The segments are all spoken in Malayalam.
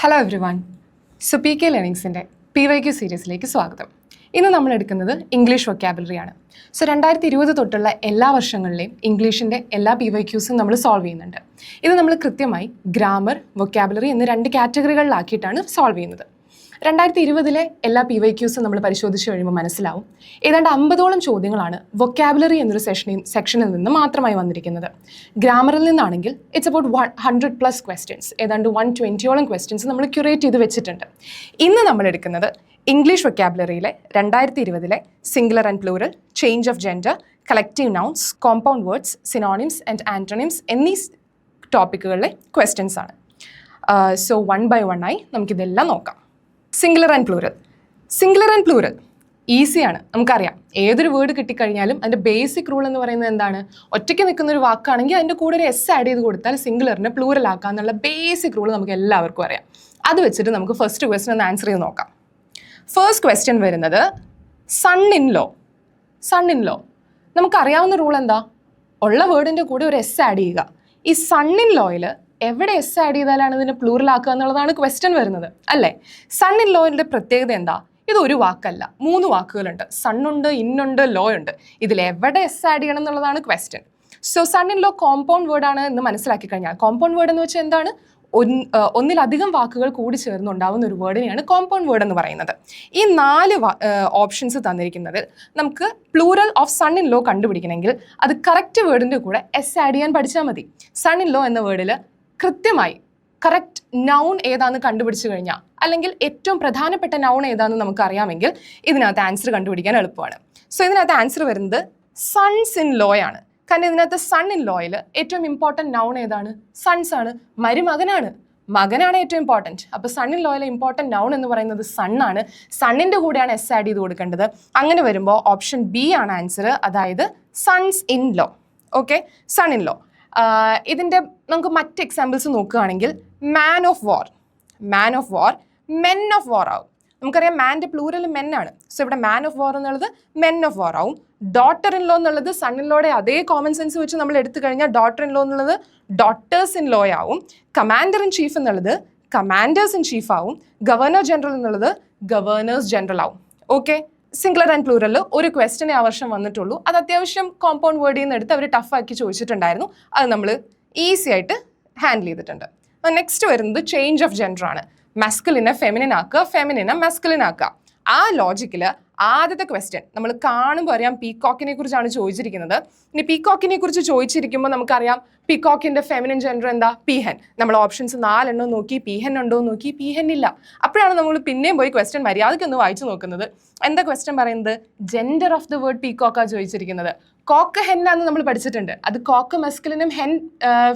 Hello everyone. So P K ലേണിങ്സിൻ്റെ PYQ സീരീസിലേക്ക് സ്വാഗതം. ഇന്ന് നമ്മൾ എടുക്കുന്നത് ഇംഗ്ലീഷ് വൊക്കാബുലറിയാണ്. സോ 2020 തൊട്ടുള്ള എല്ലാ വർഷങ്ങളിലെയും ഇംഗ്ലീഷിൻ്റെ എല്ലാ PYQസും നമ്മൾ സോൾവ് ചെയ്യുന്നുണ്ട്. ഇത് നമ്മൾ കൃത്യമായി ഗ്രാമർ, വൊക്കാബുലറി എന്ന രണ്ട് കാറ്റഗറികളിലാക്കിയിട്ടാണ് സോൾവ് ചെയ്യുന്നത്. 2020 എല്ലാ PYQസും നമ്മൾ പരിശോധിച്ച് കഴിയുമ്പോൾ മനസ്സിലാവും ഏതാണ്ട് 50ഓളം ചോദ്യങ്ങളാണ് വൊക്കാബുലറി എന്നൊരു സെക്ഷനിൽ നിന്ന് മാത്രമായി വന്നിരിക്കുന്നത്. ഗ്രാമറിൽ നിന്നാണെങ്കിൽ ഇറ്റ്സ് അബൌട്ട് 100+ ക്വസ്റ്റ്യൻസ്, ഏതാണ്ട് 120ഓളം ക്വസ്റ്റ്യൻസ് നമ്മൾ ക്യൂറേറ്റ് ചെയ്ത് വെച്ചിട്ടുണ്ട്. ഇന്ന് നമ്മൾ എടുക്കുന്നത് ഇംഗ്ലീഷ് വൊക്കാബുലറിയിലെ 2020 singular and plural, change of gender, collective nouns, compound words, synonyms and antonyms എന്നീ ടോപ്പിക്കുകളിലെ ക്വസ്റ്റ്യൻസ് ആണ്. സോ വൺ ബൈ വൺ ആയി നമുക്കിതെല്ലാം നോക്കാം. സിംഗുലർ ആൻഡ് പ്ലൂറൽ ഈസിയാണ്, നമുക്കറിയാം. ഏതൊരു വേർഡ് കിട്ടിക്കഴിഞ്ഞാലും അതിൻ്റെ ബേസിക് റൂൾ എന്ന് പറയുന്നത് എന്താണ്? ഒറ്റയ്ക്ക് നിൽക്കുന്ന ഒരു വാക്കാണെങ്കിൽ അതിൻ്റെ കൂടെ ഒരു എസ് ആഡ് ചെയ്ത് കൊടുത്താൽ സിംഗുലറിനെ പ്ലൂറൽ ആക്കുക എന്നുള്ള ബേസിക് റൂൾ നമുക്ക് എല്ലാവർക്കും അറിയാം. അത് വെച്ചിട്ട് നമുക്ക് ഫസ്റ്റ് ക്വസ്റ്റ്യൻ ഒന്ന് ആൻസർ ചെയ്ത് നോക്കാം. ഫസ്റ്റ് ക്വസ്റ്റ്യൻ വരുന്നത് സൺ ഇൻ ലോ. നമുക്കറിയാവുന്ന റൂൾ എന്താ? ഉള്ള വേർഡിൻ്റെ കൂടെ ഒരു എസ് ആഡ് ചെയ്യുക. ഈ സൺ ഇൻ ലോയിൽ എവിടെ എസ് ആഡ് ചെയ്താലാണ് ഇതിനെ പ്ലൂറൽ ആക്കുക എന്നുള്ളതാണ് ക്വസ്റ്റ്യൻ വരുന്നത്, അല്ലേ? സൺ ഇൻ ലോയുടെ പ്രത്യേകത എന്താ? ഇത് ഒരു വാക്കല്ല, 3 വാക്കുകളുണ്ട്. സണ്ണുണ്ട്, ഇന്നുണ്ട്, ലോ ഉണ്ട്. ഇതിൽ എവിടെ എസ് ആഡ് ചെയ്യണം എന്നുള്ളതാണ് question. So son in law compound വേർഡാണ് എന്ന് മനസ്സിലാക്കി കഴിഞ്ഞാൽ, കോമ്പൗണ്ട് വേർഡ് എന്ന് വെച്ചാൽ എന്താണ്? ഒന്നിലധികം വാക്കുകൾ കൂടി ചേർന്നുണ്ടാവുന്ന ഒരു വേർഡിനെയാണ് കോമ്പൗണ്ട് വേർഡ് എന്ന് പറയുന്നത്. ഈ 4 ഓപ്ഷൻസ് തന്നിരിക്കുന്നത് നമുക്ക് plural of son in law കണ്ടുപിടിക്കണമെങ്കിൽ അത് കറക്റ്റ് വേർഡിൻ്റെ കൂടെ എസ് ആഡ് ചെയ്യാൻ പഠിച്ചാൽ മതി. സൺ ഇൻ ലോ എന്ന വേർഡിൽ കൃത്യമായി കറക്റ്റ് നൗൺ ഏതാണെന്ന് കണ്ടുപിടിച്ച് കഴിഞ്ഞാൽ, അല്ലെങ്കിൽ ഏറ്റവും പ്രധാനപ്പെട്ട നൗൺ ഏതാണെന്ന് നമുക്ക് അറിയാമെങ്കിൽ ഇതിനകത്ത് ആൻസർ കണ്ടുപിടിക്കാൻ എളുപ്പമാണ്. സോ ഇതിനകത്ത് ആൻസർ വരുന്നത് സൺസ് ഇൻ ലോ ആണ്. കാരണം ഇതിനകത്ത് സൺ ഇൻ ലോയിൽ ഏറ്റവും ഇമ്പോർട്ടൻറ്റ് നൗൺ ഏതാണ്? സൺസ് ആണ്, മകനാണ് ഏറ്റവും ഇമ്പോർട്ടൻറ്റ്. അപ്പോൾ സൺ ഇൻ ലോയിലെ ഇമ്പോർട്ടൻറ്റ് നൗൺ എന്ന് പറയുന്നത് സണ്ണാണ്. സണ്ണിൻ്റെ കൂടെയാണ് എസ് ആഡ് ചെയ്ത് കൊടുക്കേണ്ടത്. അങ്ങനെ വരുമ്പോൾ ഓപ്ഷൻ ബി ആണ് ആൻസർ, അതായത് sons in law. Okay, son in law. ഇതിൻ്റെ നമുക്ക് മറ്റ് എക്സാമ്പിൾസ് നോക്കുകയാണെങ്കിൽ man of war, men of war ആവും. നമുക്കറിയാം മാൻ്റെ പ്ലൂറൽ മെൻ ആണ്. സോ ഇവിടെ മാൻ ഓഫ് വാർ എന്നുള്ളത് മെൻ ഓഫ് വാർ ആവും. ഡോട്ടർ ഇൻ ലോ എന്നുള്ളത് സൺ ഇൻ ലോയുടെ അതേ കോമൺ സെൻസ് വെച്ച് നമ്മൾ എടുത്തു കഴിഞ്ഞാൽ ഡോട്ടർ ഇൻ ലോ എന്നുള്ളത് ഡോട്ടേഴ്സ് ഇൻ ലോ ആവും. കമാൻഡർ ഇൻ ചീഫ് എന്നുള്ളത് കമാൻഡേഴ്സ് ഇൻ ചീഫ് ആവും. ഗവർണർ ജനറൽ എന്നുള്ളത് ഗവർണേഴ്സ് ജനറൽ ആവും. ഓക്കെ, സിംഗുലർ ആൻഡ് പ്ലൂറൽ ഒരു ക്വസ്റ്റ്യനെ ആ വർഷം വന്നിട്ടുള്ളൂ. അത് അത്യാവശ്യം കോമ്പൗണ്ട് വേർഡിൽ നിന്ന് എടുത്ത് അവർ ടഫാക്കി ചോദിച്ചിട്ടുണ്ടായിരുന്നു. അത് നമ്മൾ ഈസി ആയിട്ട് ഹാൻഡിൽ ചെയ്തിട്ടുണ്ട്. നെക്സ്റ്റ് വരുന്നത് ചേഞ്ച് ഓഫ് ജെൻഡർ ആണ്. മസ്കുലിനെ ഫെമിനിൻ ആക്കുക, ഫെമിനിനെ മസ്കുലിൻ ആക്കുക. ആ ലോജിക്കിൽ ആദ്യത്തെ ക്വസ്റ്റ്യൻ നമ്മൾ കാണുമ്പോൾ അറിയാം പീകോക്കിനെ കുറിച്ചാണ് ചോദിച്ചിരിക്കുന്നത്. ഇനി പീകോക്കിനെ കുറിച്ച് ചോദിച്ചിരിക്കുമ്പോൾ നമുക്കറിയാം പീകോക്കിൻ്റെ ഫെമിനിൻ ജെൻഡർ എന്താ? പീഹൻ. നമ്മൾ ഓപ്ഷൻസ് 4 നോക്കി, പീഹൻ ഉണ്ടോ എന്ന് നോക്കി, പീഹൻ ഇല്ല. അപ്പോഴാണ് നമ്മൾ പിന്നെയും പോയി ക്വസ്റ്റ്യൻ മര്യാദയ്ക്കൊന്ന് വായിച്ചു നോക്കുന്നത്. എന്താ ക്വസ്റ്റ്യൻ പറയുന്നത്? ജെൻഡർ ഓഫ് ദ വേർഡ് പീകോക്കാണ് ചോദിച്ചിരിക്കുന്നത്. കോക്ക് ഹെന്നാന്ന് നമ്മൾ പഠിച്ചിട്ടുണ്ട്. അത് കോക്ക് മസ്കുലിനും ഹെൻ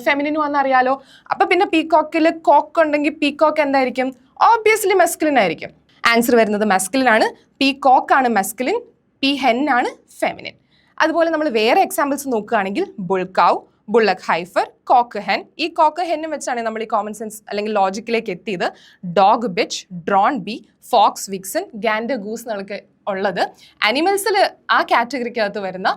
ഫെമിനിനും ആണെന്ന് അറിയാലോ. അപ്പം പിന്നെ പീകോക്കിൽ കോക്ക് ഉണ്ടെങ്കിൽ പീകോക്ക് എന്തായിരിക്കും? ഓബ്വിയസ്ലി മസ്കുലിൻ ആയിരിക്കും. ആൻസർ വരുന്നത് മസ്കുലിൻ ആണ്. പീകോക്ക് ആണ് മസ്കുലിൻ, പി ഹെൻ ആണ് ഫെമിനിൻ. അതുപോലെ നമ്മൾ വേറെ എക്സാമ്പിൾസ് നോക്കുകയാണെങ്കിൽ bull cow, bullock heifer, cock hen. ഈ കോക്ക് ഹെന്നും വെച്ചാണ് നമ്മൾ ഈ കോമൺ സെൻസ് അല്ലെങ്കിൽ ലോജിക്കിലേക്ക് എത്തിയത്. Dog bitch, drone bee, fox vixen, gander goose എന്നൊക്കെ ഉള്ളത് അനിമൽസിൽ ആ കാറ്റഗറിക്കകത്ത് വരുന്ന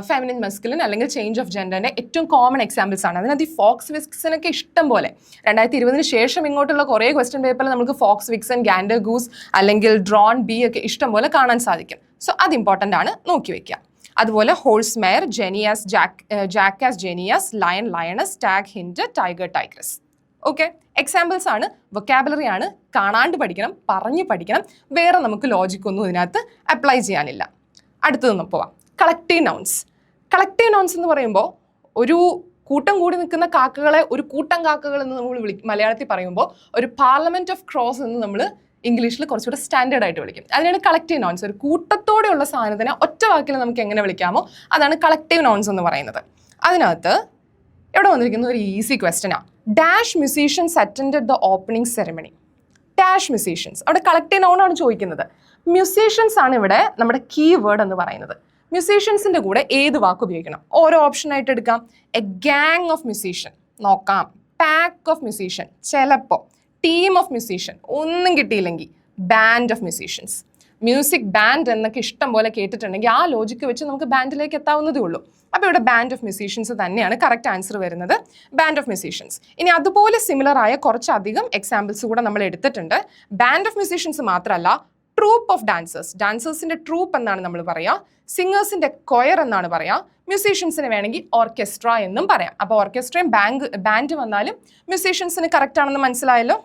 ഫെമിനിൻ മസ്കുലിൻ അല്ലെങ്കിൽ ചേഞ്ച് ഓഫ് ജെൻഡറിൻ്റെ ഏറ്റവും കോമൺ എക്സാമ്പിൾസ് ആണ്. അതിനകത്ത് ഈ ഫോക്സ് വിക്സനൊക്കെ ഇഷ്ടം പോലെ 2020 ശേഷം ഇങ്ങോട്ടുള്ള കുറേ ക്വസ്റ്റ്യൻ പേപ്പറിൽ നമുക്ക് ഫോക്സ് വിക്സൺ, ഗാൻഡർ ഗൂസ് അല്ലെങ്കിൽ ഡ്രോൺ ബി ഒക്കെ ഇഷ്ടം പോലെ കാണാൻ സാധിക്കും. സോ അത് ഇമ്പോർട്ടൻ്റ് ആണ്, നോക്കി വയ്ക്കുക. അതുപോലെ horse mare, jenny ass, jackass jenny ass, lion lioness, stag hind, tiger tigress. Okay, examples ആണ്, വൊക്കാബുലറി ആണ്, കാണാണ്ട് പഠിക്കണം, പറഞ്ഞ് പഠിക്കണം. വേറെ നമുക്ക് ലോജിക്കൊന്നും ഇതിനകത്ത് അപ്ലൈ ചെയ്യാനില്ല. അടുത്തതൊന്നും പോവാം. കളക്റ്റീവ് നൗൺസ് എന്ന് പറയുമ്പോൾ ഒരു കൂട്ടം കൂടി നിൽക്കുന്ന കാക്കകളെ ഒരു കൂട്ടം കാക്കകൾ എന്ന് നമ്മൾ മലയാളത്തിൽ പറയുമ്പോൾ ഒരു പാർലമെന്റ് ഓഫ് ക്രോസ് എന്ന് നമ്മൾ ഇംഗ്ലീഷിൽ കുറച്ചുകൂടെ സ്റ്റാൻഡേർഡ് ആയിട്ട് വിളിക്കും. അതിനാണ് കളക്റ്റീവ് നൗൺസ്. ഒരു കൂട്ടത്തോടെയുള്ള സാധനത്തിനെ ഒറ്റ വാക്കിൽ നമുക്ക് എങ്ങനെ വിളിക്കാമോ അതാണ് കളക്റ്റീവ് നൗൺസ് എന്ന് പറയുന്നത്. അതിനകത്ത് ഇവിടെ വന്നിരിക്കുന്ന ഒരു ഈസി ക്വസ്റ്റ്യനാണ്. Dash musicians attended the opening ceremony. Dash musicians, അവിടെ കളക്റ്റീവ് നൗണാണ് ചോദിക്കുന്നത്. മ്യൂസീഷ്യൻസ് ആണ് ഇവിടെ നമ്മുടെ കീ വേർഡ് എന്ന് പറയുന്നത്. മ്യൂസീഷ്യൻസിൻ്റെ കൂടെ ഏത് വാക്ക് ഉപയോഗിക്കണം? ഓരോ ഓപ്ഷനായിട്ട് എടുക്കാം. എ ഗാങ് ഓഫ് മ്യൂസീഷ്യൻ നോക്കാം, പാക്ക് ഓഫ് മ്യൂസീഷ്യൻ ചിലപ്പോൾ, ടീം ഓഫ് മ്യൂസീഷ്യൻ ഒന്നും കിട്ടിയില്ലെങ്കിൽ band of musicians. Music band എന്നൊക്കെ ഇഷ്ടം പോലെ കേട്ടിട്ടുണ്ടെങ്കിൽ ആ ലോജിക്ക് വെച്ച് നമുക്ക് ബാൻഡിലേക്ക് എത്താവുന്നതേ ഉള്ളൂ. അപ്പോൾ ഇവിടെ ബാൻഡ് ഓഫ് മ്യൂസീഷ്യൻസ് തന്നെയാണ് കറക്റ്റ് ആൻസർ വരുന്നത്, ബാൻഡ് ഓഫ് മ്യൂസീഷ്യൻസ്. ഇനി അതുപോലെ സിമിലർ ആയ കുറച്ചധികം എക്സാമ്പിൾസ് കൂടെ നമ്മൾ എടുത്തിട്ടുണ്ട്. ബാൻഡ് ഓഫ് മ്യൂസീഷ്യൻസ് മാത്രമല്ല, ട്രൂപ്പ് ഓഫ് ഡാൻസേഴ്സ്, ഡാൻസേഴ്സിന്റെ ട്രൂപ്പ് എന്നാണ് നമ്മൾ പറയുക, സിംഗേഴ്സിന്റെ കൊയർ എന്നാണ് പറയുക, മ്യൂസീഷ്യൻസിന് വേണമെങ്കിൽ ഓർക്കസ്ട്ര എന്നും പറയാം. അപ്പോൾ ഓർക്കസ്ട്രയും ബാൻഡ് വന്നാലും മ്യൂസീഷ്യൻസിന് കറക്റ്റ് ആണെന്ന് മനസ്സിലായല്ലോ.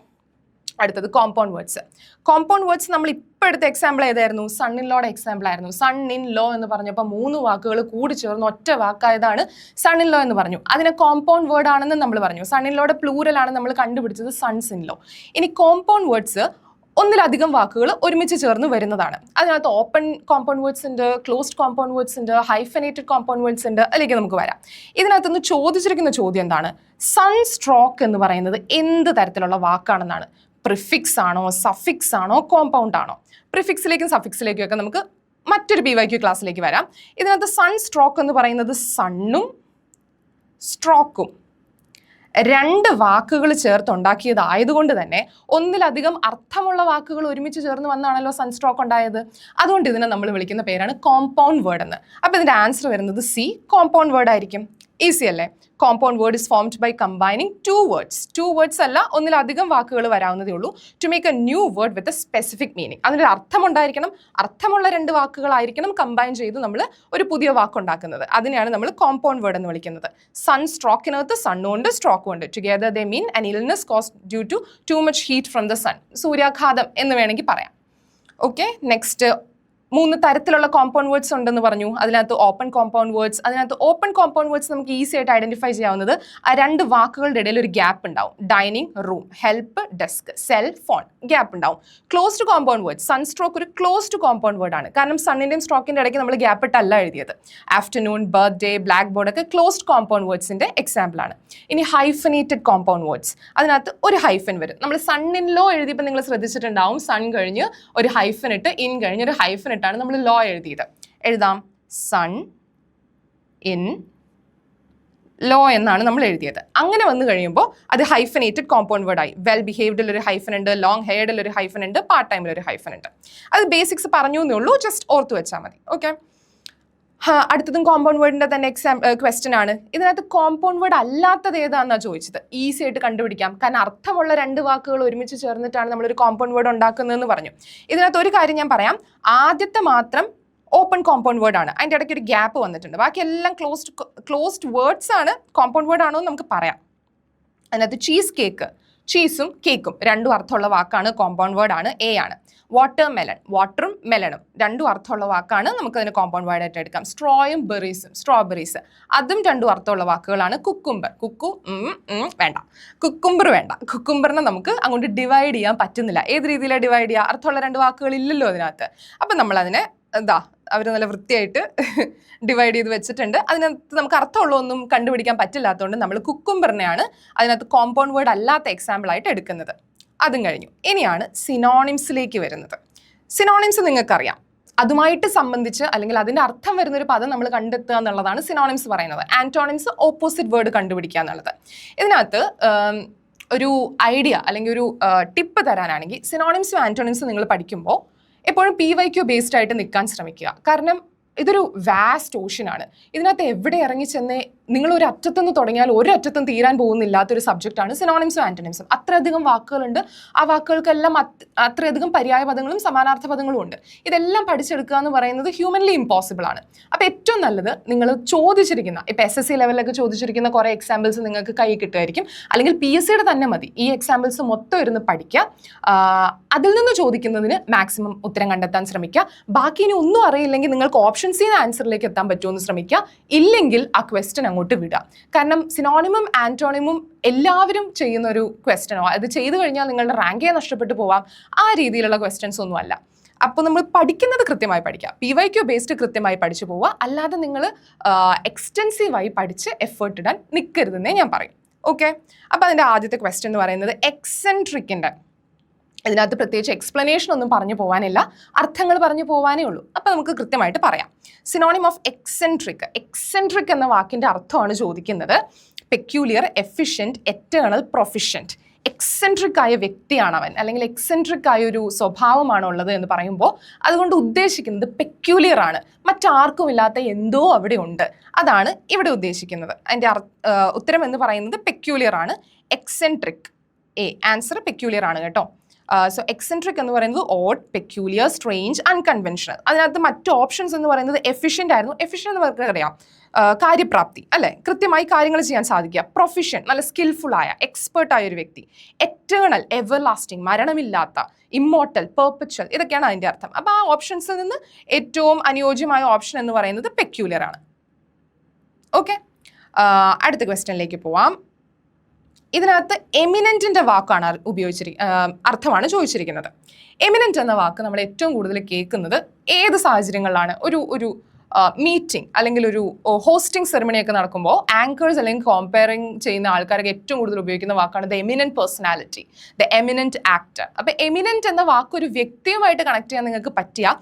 അടുത്തത് കോമ്പൗണ്ട് വേർഡ്സ്. കോമ്പൗണ്ട് വേർഡ്സ് നമ്മൾ ഇപ്പോൾ എടുത്ത എക്സാമ്പിൾ ഏതായിരുന്നു? സൺ ഇൻ ലോയുടെ എക്സാമ്പിൾ ആയിരുന്നു. സൺ ഇൻ ലോ എന്ന് പറഞ്ഞപ്പോൾ 3 വാക്കുകൾ കൂടി ചേർന്ന് ഒറ്റ വാക്കായതാണ് സൺ ഇൻ ലോ എന്ന് പറഞ്ഞു. അതിനെ കോമ്പൗണ്ട് വേർഡ് ആണെന്ന് നമ്മൾ പറഞ്ഞു. സൺ ഇൻ ലോയുടെ പ്ലൂരലാണ് നമ്മൾ കണ്ടുപിടിച്ചത് സൺസ് ഇൻ ലോ. ഇനി കോമ്പൗണ്ട് വേർഡ്സ് ഒന്നിലധികം വാക്കുകൾ ഒരുമിച്ച് ചേർന്ന് വരുന്നതാണ്. അതിനകത്ത് ഓപ്പൺ കോമ്പൗണ്ട് വേർഡ്സ് ഉണ്ട്, ക്ലോസ്ഡ് കോമ്പൗണ്ട് വേർഡ്സ് ഉണ്ട്, ഹൈഫനേറ്റഡ് കോമ്പൗണ്ട് വേർഡ്സ് ഉണ്ട്. അതിലേക്ക് നമുക്ക് വരാം. ഇതിനകത്തുനിന്ന് ചോദിച്ചിരിക്കുന്ന ചോദ്യം എന്താണ്? സൺ സ്ട്രോക്ക് എന്ന് പറയുന്നത് എന്ത് തരത്തിലുള്ള വാക്കാണെന്നാണ്. പ്രിഫിക്സ് ആണോ, സഫിക്സ് ആണോ, കോമ്പൗണ്ട് ആണോ? പ്രിഫിക്സിലേക്കും സഫിക്സിലേക്കും ഒക്കെ നമുക്ക് മറ്റൊരു PYQ ക്ലാസ്സിലേക്ക് വരാം. ഇതിനകത്ത് സൺ സ്ട്രോക്ക് എന്ന് പറയുന്നത് സണ്ണും സ്ട്രോക്കും 2 വാക്കുകൾ ചേർത്തുണ്ടാക്കിയതായതുകൊണ്ട് തന്നെ ഒന്നിലധികം അർത്ഥമുള്ള വാക്കുകൾ ഒരുമിച്ച് ചേർന്ന് വന്നാണല്ലോ സൺ സ്ട്രോക്ക് ഉണ്ടായത്. അതുകൊണ്ട് ഇതിനെ നമ്മൾ വിളിക്കുന്ന പേരാണ് കോമ്പൗണ്ട് വേർഡ് എന്ന്. അപ്പോൾ ഇതിൻ്റെ ആൻസർ വരുന്നത് സി, കോമ്പൗണ്ട് വേർഡ് ആയിരിക്കും. ഈസി അല്ലേ? Compound word is formed by combining 2 words. 2 words അല്ല, ഒന്നിലധികം വാക്കുകൾ വരാവുന്നതേ ഉള്ളൂ. To make a new word with a specific meaning. അതിനൊരു അർത്ഥമുണ്ടായിരിക്കണം, അർത്ഥമുള്ള 2 വാക്കുകളായിരിക്കണം കമ്പൈൻ ചെയ്ത് നമ്മൾ ഒരു പുതിയ വാക്കുണ്ടാക്കുന്നത്. അതിനെയാണ് നമ്മൾ കോമ്പൗണ്ട് വേർഡ് എന്ന് വിളിക്കുന്നത്. സൺ സ്ട്രോക്കിനകത്ത് സണ്ണും ഉണ്ട് സ്ട്രോക്കും ഉണ്ട്. Together they mean an illness caused due to too much heat from the sun. സൂര്യാഘാതം എന്ന് വേണമെങ്കിൽ പറയാം. ഓക്കെ, നെക്സ്റ്റ് 3 തരത്തിലുള്ള കോമ്പൗണ്ട് വേർഡ്സ് ഉണ്ടെന്ന് പറഞ്ഞു. അതിനകത്ത് ഓപ്പൺ കോമ്പൗണ്ട് വേർഡ്സ്. അതിനകത്ത് ഓപ്പൺ കോമ്പൗണ്ട് വേർഡ്സ് നമുക്ക് ഈസി ആയിട്ട് ഐഡന്റിഫൈ ചെയ്യാവുന്നത് ആ 2 വാക്കുകളുടെ ഇടയിൽ ഒരു ഗ്യാപ്പ് ഉണ്ടാവും. Dining, room, help, desk, cell, phone, gap ഉണ്ടാവും. Closed compound words, sun stroke ഒരു ക്ലോസ്ഡ് കോമ്പൗണ്ട് വേർഡ് ആണ്. കാരണം സണ്ണിന്റെയും സ്ട്രോക്കിന്റെ ഇടയ്ക്ക് നമ്മൾ ഗ്യാപ്പ് ഇട്ടല്ല എഴുതിയത്. ആഫ്റ്റർനൂൺ, ബർത്ത്ഡേ, ബ്ലാക്ക് ബോർഡ് ഒക്കെ ക്ലോസ്ഡ് കോമ്പൗണ്ട് വേർഡ്സിന്റെ എക്സാമ്പിൾ ആണ്. ഇനി ഹൈഫനേറ്റഡ് കോമ്പൗണ്ട് വേർഡ്സ്, അതിനകത്ത് ഒരു ഹൈഫൻ വരും. നമ്മൾ സൺ ഇൻ ലോ എഴുതിയപ്പോൾ നിങ്ങൾ ശ്രദ്ധിച്ചിട്ടുണ്ടാവും, സൺ കഴിഞ്ഞ് ഒരു ഹൈഫൻ ഇട്ട് ഇൻ കഴിഞ്ഞ് ഒരു ഹൈഫൻ ാണ് നമ്മൾ ലോ എഴുതിയത്. എഴുതാം സൺ ഇൻ ലോ എന്നാണ് നമ്മൾ എഴുതിയത്. അങ്ങനെ വന്നു കഴിയുമ്പോൾ അത് ഹൈഫനേറ്റഡ് കോമ്പൗണ്ട് വേർഡ് ആയി. വെൽ ബിഹേവ്ഡിൽ ഒരു ഹൈഫൻ ഉണ്ട്, ലോങ് ഹെയർഡിൽ ഒരു ഹൈഫൻ ഉണ്ട്, പാർട്ട് ടൈമിൽ ഒരു ഹൈഫൻ ഉണ്ട്. അത് ബേസിക്സ് പറഞ്ഞു എന്നേ ഉള്ളൂ, ജസ്റ്റ് ഓർത്ത് വെച്ചാൽ മതി. ഓക്കെ, അടുത്തതും കോമ്പൗണ്ട് വേർഡിന്റെ തന്നെ ക്വസ്റ്റ്യൻ ആണ്. ഇതിനകത്ത് കോമ്പൗണ്ട് വേർഡ് അല്ലാത്തത് ഏതാണെന്നാണ് ചോദിച്ചത്. ഈസി ആയിട്ട് കണ്ടുപിടിക്കാം, കാരണം അർത്ഥമുള്ള 2 വാക്കുകൾ ഒരുമിച്ച് ചേർന്നിട്ടാണ് നമ്മളൊരു കോമ്പൗണ്ട് വേർഡ് ഉണ്ടാക്കുന്നതെന്ന് പറഞ്ഞു. ഇതിനകത്ത് ഒരു കാര്യം ഞാൻ പറയാം, ആദ്യത്തെ മാത്രം ഓപ്പൺ കോമ്പൗണ്ട് വേർഡ് ആണ്. അതിൻ്റെ ഇടയ്ക്ക് ഒരു ഗ്യാപ്പ് വന്നിട്ടുണ്ട്. ബാക്കിയെല്ലാം ക്ലോസ്ഡ് വേർഡ്സ് ആണ്. കോമ്പൗണ്ട് വേർഡ് ആണോ എന്ന് നമുക്ക് പറയാം. അതിനകത്ത് ചീസ് കേക്ക്, ചീസും കേക്കും 2 അർത്ഥമുള്ള വാക്കാണ്, കോമ്പൗണ്ട് വേർഡ് ആണ്, എ ആണ്. വാട്ടർ മെലൺ, വാട്ടറും മെലണും 2 അർത്ഥമുള്ള വാക്കാണ്, നമുക്കതിന് കോമ്പൗണ്ട് വേർഡ് ആയിട്ട് എടുക്കാം. സ്ട്രോയും ബെറീസും, സ്ട്രോബെറീസ്, അതും 2 അർത്ഥമുള്ള വാക്കുകളാണ്. കുക്കുംബർ, വേണ്ട, കുക്കുംബർ വേണ്ട. കുക്കുംബറിനെ നമുക്ക് അങ്ങോട്ട് ഡിവൈഡ് ചെയ്യാൻ പറ്റുന്നില്ല. ഏത് രീതിയിലാണ് ഡിവൈഡ് ചെയ്യുക? അർത്ഥമുള്ള 2 വാക്കുകൾ ഇല്ലല്ലോ അതിനകത്ത്. അപ്പം നമ്മളതിനെ അവർ നല്ല വൃത്തിയായിട്ട് ഡിവൈഡ് ചെയ്ത് വെച്ചിട്ടുണ്ട്. അതിനകത്ത് നമുക്ക് അർത്ഥമുള്ളതൊന്നും കണ്ടുപിടിക്കാൻ പറ്റില്ലാത്തതുകൊണ്ട് നമ്മൾ കുക്കുംബറിനെയാണ് അതിനകത്ത് കോമ്പൗണ്ട് വേർഡ് അല്ലാത്ത എക്സാമ്പിൾ ആയിട്ട് എടുക്കുന്നത്. അതും കഴിഞ്ഞു. ഇനിയാണ് സിനോണിംസിലേക്ക് വരുന്നത്. സിനോണിംസ് നിങ്ങൾക്കറിയാം, അതുമായിട്ട് സംബന്ധിച്ച് അല്ലെങ്കിൽ അതിൻ്റെ അർത്ഥം വരുന്നൊരു പദം നമ്മൾ കണ്ടെത്തുക എന്നുള്ളതാണ് സിനോണിംസ് പറയുന്നത്. ആൻറ്റോണിംസ് ഓപ്പോസിറ്റ് വേർഡ് കണ്ടുപിടിക്കുക എന്നുള്ളത്. ഇതിനകത്ത് ഒരു ഐഡിയ അല്ലെങ്കിൽ ഒരു ടിപ്പ് തരാനാണെങ്കിൽ സിനോണിംസും ആൻറ്റോണിംസും നിങ്ങൾ പഠിക്കുമ്പോൾ എപ്പോഴും PYQ ബേസ്ഡ് ആയിട്ട് നിൽക്കാൻ ശ്രമിക്കുക. കാരണം ഇതൊരു വാസ്റ്റ് ഓഷ്യനാണ്. ഇതിനകത്ത് എവിടെ ഇറങ്ങിച്ചെന്ന് നിങ്ങൾ ഒരു അറ്റത്തുനിന്ന് തുടങ്ങിയാൽ ഒരു അറ്റത്തും തീരാൻ പോകുന്നില്ലാത്തൊരു സബ്ജക്റ്റാണ് സിനോണിംസും ആൻറ്റണിംസും. അത്രയധികം വാക്കുകളുണ്ട്. ആ വാക്കുകൾക്കെല്ലാം അത്രയധികം പര്യായ പദങ്ങളും സമാനാർത്ഥ പദങ്ങളും ഉണ്ട്. ഇതെല്ലാം പഠിച്ചെടുക്കുക എന്ന് പറയുന്നത് ഹ്യൂമൻലി ഇമ്പോസിബിൾ ആണ്. അപ്പോൾ ഏറ്റവും നല്ലത് നിങ്ങൾ ചോദിച്ചിരിക്കുന്ന, ഇപ്പോൾ SSC ലെവലിലൊക്കെ ചോദിച്ചിരിക്കുന്ന കുറേ എക്സാമ്പിൾസ് നിങ്ങൾക്ക് കൈ കിട്ടുമായിരിക്കും. അല്ലെങ്കിൽ PSCയുടെ തന്നെ മതി. ഈ എക്സാമ്പിൾസ് മൊത്തം ഇരുന്ന് പഠിക്കുക. അതിൽ നിന്ന് ചോദിക്കുന്നതിന് മാക്സിമം ഉത്തരം കണ്ടെത്താൻ ശ്രമിക്കുക. ബാക്കി ഇനി ഒന്നും അറിയില്ലെങ്കിൽ നിങ്ങൾക്ക് ഓപ്ഷൻസിൽ നിന്ന് ആൻസറിലേക്ക് എത്താൻ പറ്റുമെന്ന് ശ്രമിക്കുക. ഇല്ലെങ്കിൽ ആ ക്വസ്റ്റ്യൻ അങ്ങോട്ട് വിടുക. കാരണം സിനോണിമും ആൻറ്റോണിമും എല്ലാവരും ചെയ്യുന്ന ഒരു ക്വസ്റ്റ്യനോ, അത് ചെയ്തു കഴിഞ്ഞാൽ നിങ്ങളുടെ റാങ്കേ നഷ്ടപ്പെട്ടു പോവാം. ആ രീതിയിലുള്ള ക്വസ്റ്റ്യൻസ് ഒന്നും അല്ല. അപ്പോൾ നമ്മൾ പഠിക്കുന്നത് കൃത്യമായി പഠിക്കുക. PYQ ബേസ്ഡ് കൃത്യമായി പഠിച്ചു പോവുക. അല്ലാതെ നിങ്ങൾ എക്സ്റ്റെൻസീവായി പഠിച്ച് എഫേർട്ട് ഇടാൻ നിൽക്കരുതെന്നേ ഞാൻ പറയും. ഓക്കെ, അപ്പോൾ അതിൻ്റെ ആദ്യത്തെ ക്വസ്റ്റ്യൻ എന്ന് പറയുന്നത് എക്സെൻട്രിക്കിൻ്റെ. ഇതിനകത്ത് പ്രത്യേകിച്ച് എക്സ്പ്ലനേഷൻ ഒന്നും പറഞ്ഞു പോകാനില്ല, അർത്ഥങ്ങൾ പറഞ്ഞു പോകാനേ ഉള്ളൂ. അപ്പോൾ നമുക്ക് കൃത്യമായിട്ട് പറയാം. Synonym of eccentric. എക്സെൻട്രിക് എന്ന വാക്കിൻ്റെ അർത്ഥമാണ് ചോദിക്കുന്നത്. Peculiar, efficient, eternal, proficient. Eccentric ആയ വ്യക്തിയാണ് അവൻ, അല്ലെങ്കിൽ എക്സെൻട്രിക് ആയ ഒരു സ്വഭാവമാണ് ഉള്ളത് എന്ന് പറയുമ്പോൾ അതുകൊണ്ട് ഉദ്ദേശിക്കുന്നത് പെക്യൂലിയർ ആണ്, മറ്റാർക്കും ഇല്ലാത്ത എന്തോ അവിടെ ഉണ്ട്, അതാണ് ഇവിടെ ഉദ്ദേശിക്കുന്നത്. അതിൻ്റെ ഉത്തരം എന്ന് പറയുന്നത് പെക്യൂലിയർ ആണ്, എക്സെൻട്രിക്. ആൻസർ പെക്യൂലിയർ ആണ് കേട്ടോ. സോ എക്സെൻട്രിക് എന്ന് പറയുന്നത് ഓഡ്, പെക്യൂലിയർ, സ്ട്രേഞ്ച്, അൺകൺവെൻഷണൽ. അതിനകത്ത് മറ്റ് ഓപ്ഷൻസ് എന്ന് പറയുന്നത് എഫിഷ്യൻ്റ് ആയിരുന്നു. എഫിഷ്യൻ്റ് എന്ന് നമുക്ക് അറിയാം, കാര്യപ്രാപ്തി അല്ലേ, കൃത്യമായി കാര്യങ്ങൾ ചെയ്യാൻ സാധിക്കുക. പ്രൊഫിഷ്യൻ, നല്ല സ്കിൽഫുൾ ആയ, എക്സ്പേർട്ട് ആയ ഒരു വ്യക്തി. എറ്റേണൽ, എവർ ലാസ്റ്റിംഗ്, മരണമില്ലാത്ത, ഇമ്മോർട്ടൽ, പെർപ്പച്വൽ, ഇതൊക്കെയാണ് അതിൻ്റെ അർത്ഥം. അപ്പോൾ ആ ഓപ്ഷൻസിൽ നിന്ന് ഏറ്റവും അനുയോജ്യമായ ഓപ്ഷൻ എന്ന് പറയുന്നത് പെക്യൂലിയർ ആണ്. ഓക്കെ, അടുത്ത ക്വസ്റ്റ്യനിലേക്ക് പോവാം. ഇതിനകത്ത് എമിനൻറ്റിൻ്റെ വാക്കാണ് അർത്ഥമാണ് ചോദിച്ചിരിക്കുന്നത്. എമിനൻറ്റ് എന്ന വാക്ക് നമ്മൾ ഏറ്റവും കൂടുതൽ കേൾക്കുന്നത് ഏത് സാഹചര്യങ്ങളിലാണ്? ഒരു മീറ്റിംഗ് അല്ലെങ്കിൽ ഒരു ഹോസ്റ്റിംഗ് സെറമണിയൊക്കെ നടക്കുമ്പോൾ ആങ്കേഴ്സ് അല്ലെങ്കിൽ കോമ്പയറിംഗ് ചെയ്യുന്ന ആൾക്കാരൊക്കെ ഏറ്റവും കൂടുതൽ ഉപയോഗിക്കുന്ന വാക്കാണ് the eminent personality, the eminent actor. അപ്പോൾ എമിനൻറ്റ് എന്ന വാക്ക് ഒരു വ്യക്തിയുമായിട്ട് കണക്ട് ചെയ്യാൻ നിങ്ങൾക്ക് പറ്റിയ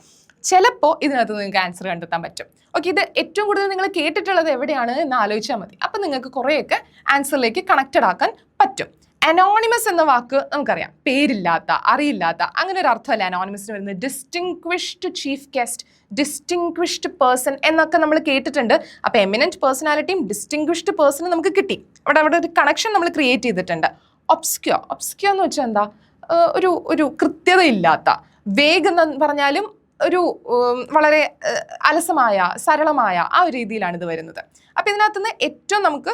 ചിലപ്പോൾ ഇതിനകത്ത് നിങ്ങൾക്ക് ആൻസർ കണ്ടെത്താൻ പറ്റും. ഓക്കെ, ഇത് ഏറ്റവും കൂടുതൽ നിങ്ങൾ കേട്ടിട്ടുള്ളത് എവിടെയാണ് എന്ന് ആലോചിച്ചാൽ മതി. അപ്പം നിങ്ങൾക്ക് കുറേയൊക്കെ ആൻസറിലേക്ക് കണക്റ്റഡ് ആക്കാൻ പറ്റും. അനോണിമസ് എന്ന വാക്ക് നമുക്കറിയാം, പേരില്ലാത്ത, അറിയില്ലാത്ത, അങ്ങനെ ഒരു അർത്ഥമല്ല അനോണിമസിന് വരുന്നത്. Distinguished chief guest, distinguished person എന്നൊക്കെ നമ്മൾ കേട്ടിട്ടുണ്ട്. അപ്പോൾ എമിനൻറ്റ് പേഴ്സണാലിറ്റിയും ഡിസ്റ്റിങ്ക്വിഷ്ഡ് പേഴ്സണും നമുക്ക് കിട്ടി. അവിടെ ഒരു കണക്ഷൻ നമ്മൾ ക്രിയേറ്റ് ചെയ്തിട്ടുണ്ട്. ഒബ്സ്ക്യൂർ എന്ന് വെച്ചാൽ എന്താ? ഒരു കൃത്യതയില്ലാത്ത. വേഗ് എന്ന് പറഞ്ഞാലും ഒരു വളരെ അലസമായ, സരളമായ ആ ഒരു രീതിയിലാണ് ഇത് വരുന്നത്. അപ്പോൾ ഇതിനകത്തുനിന്ന് ഏറ്റവും നമുക്ക്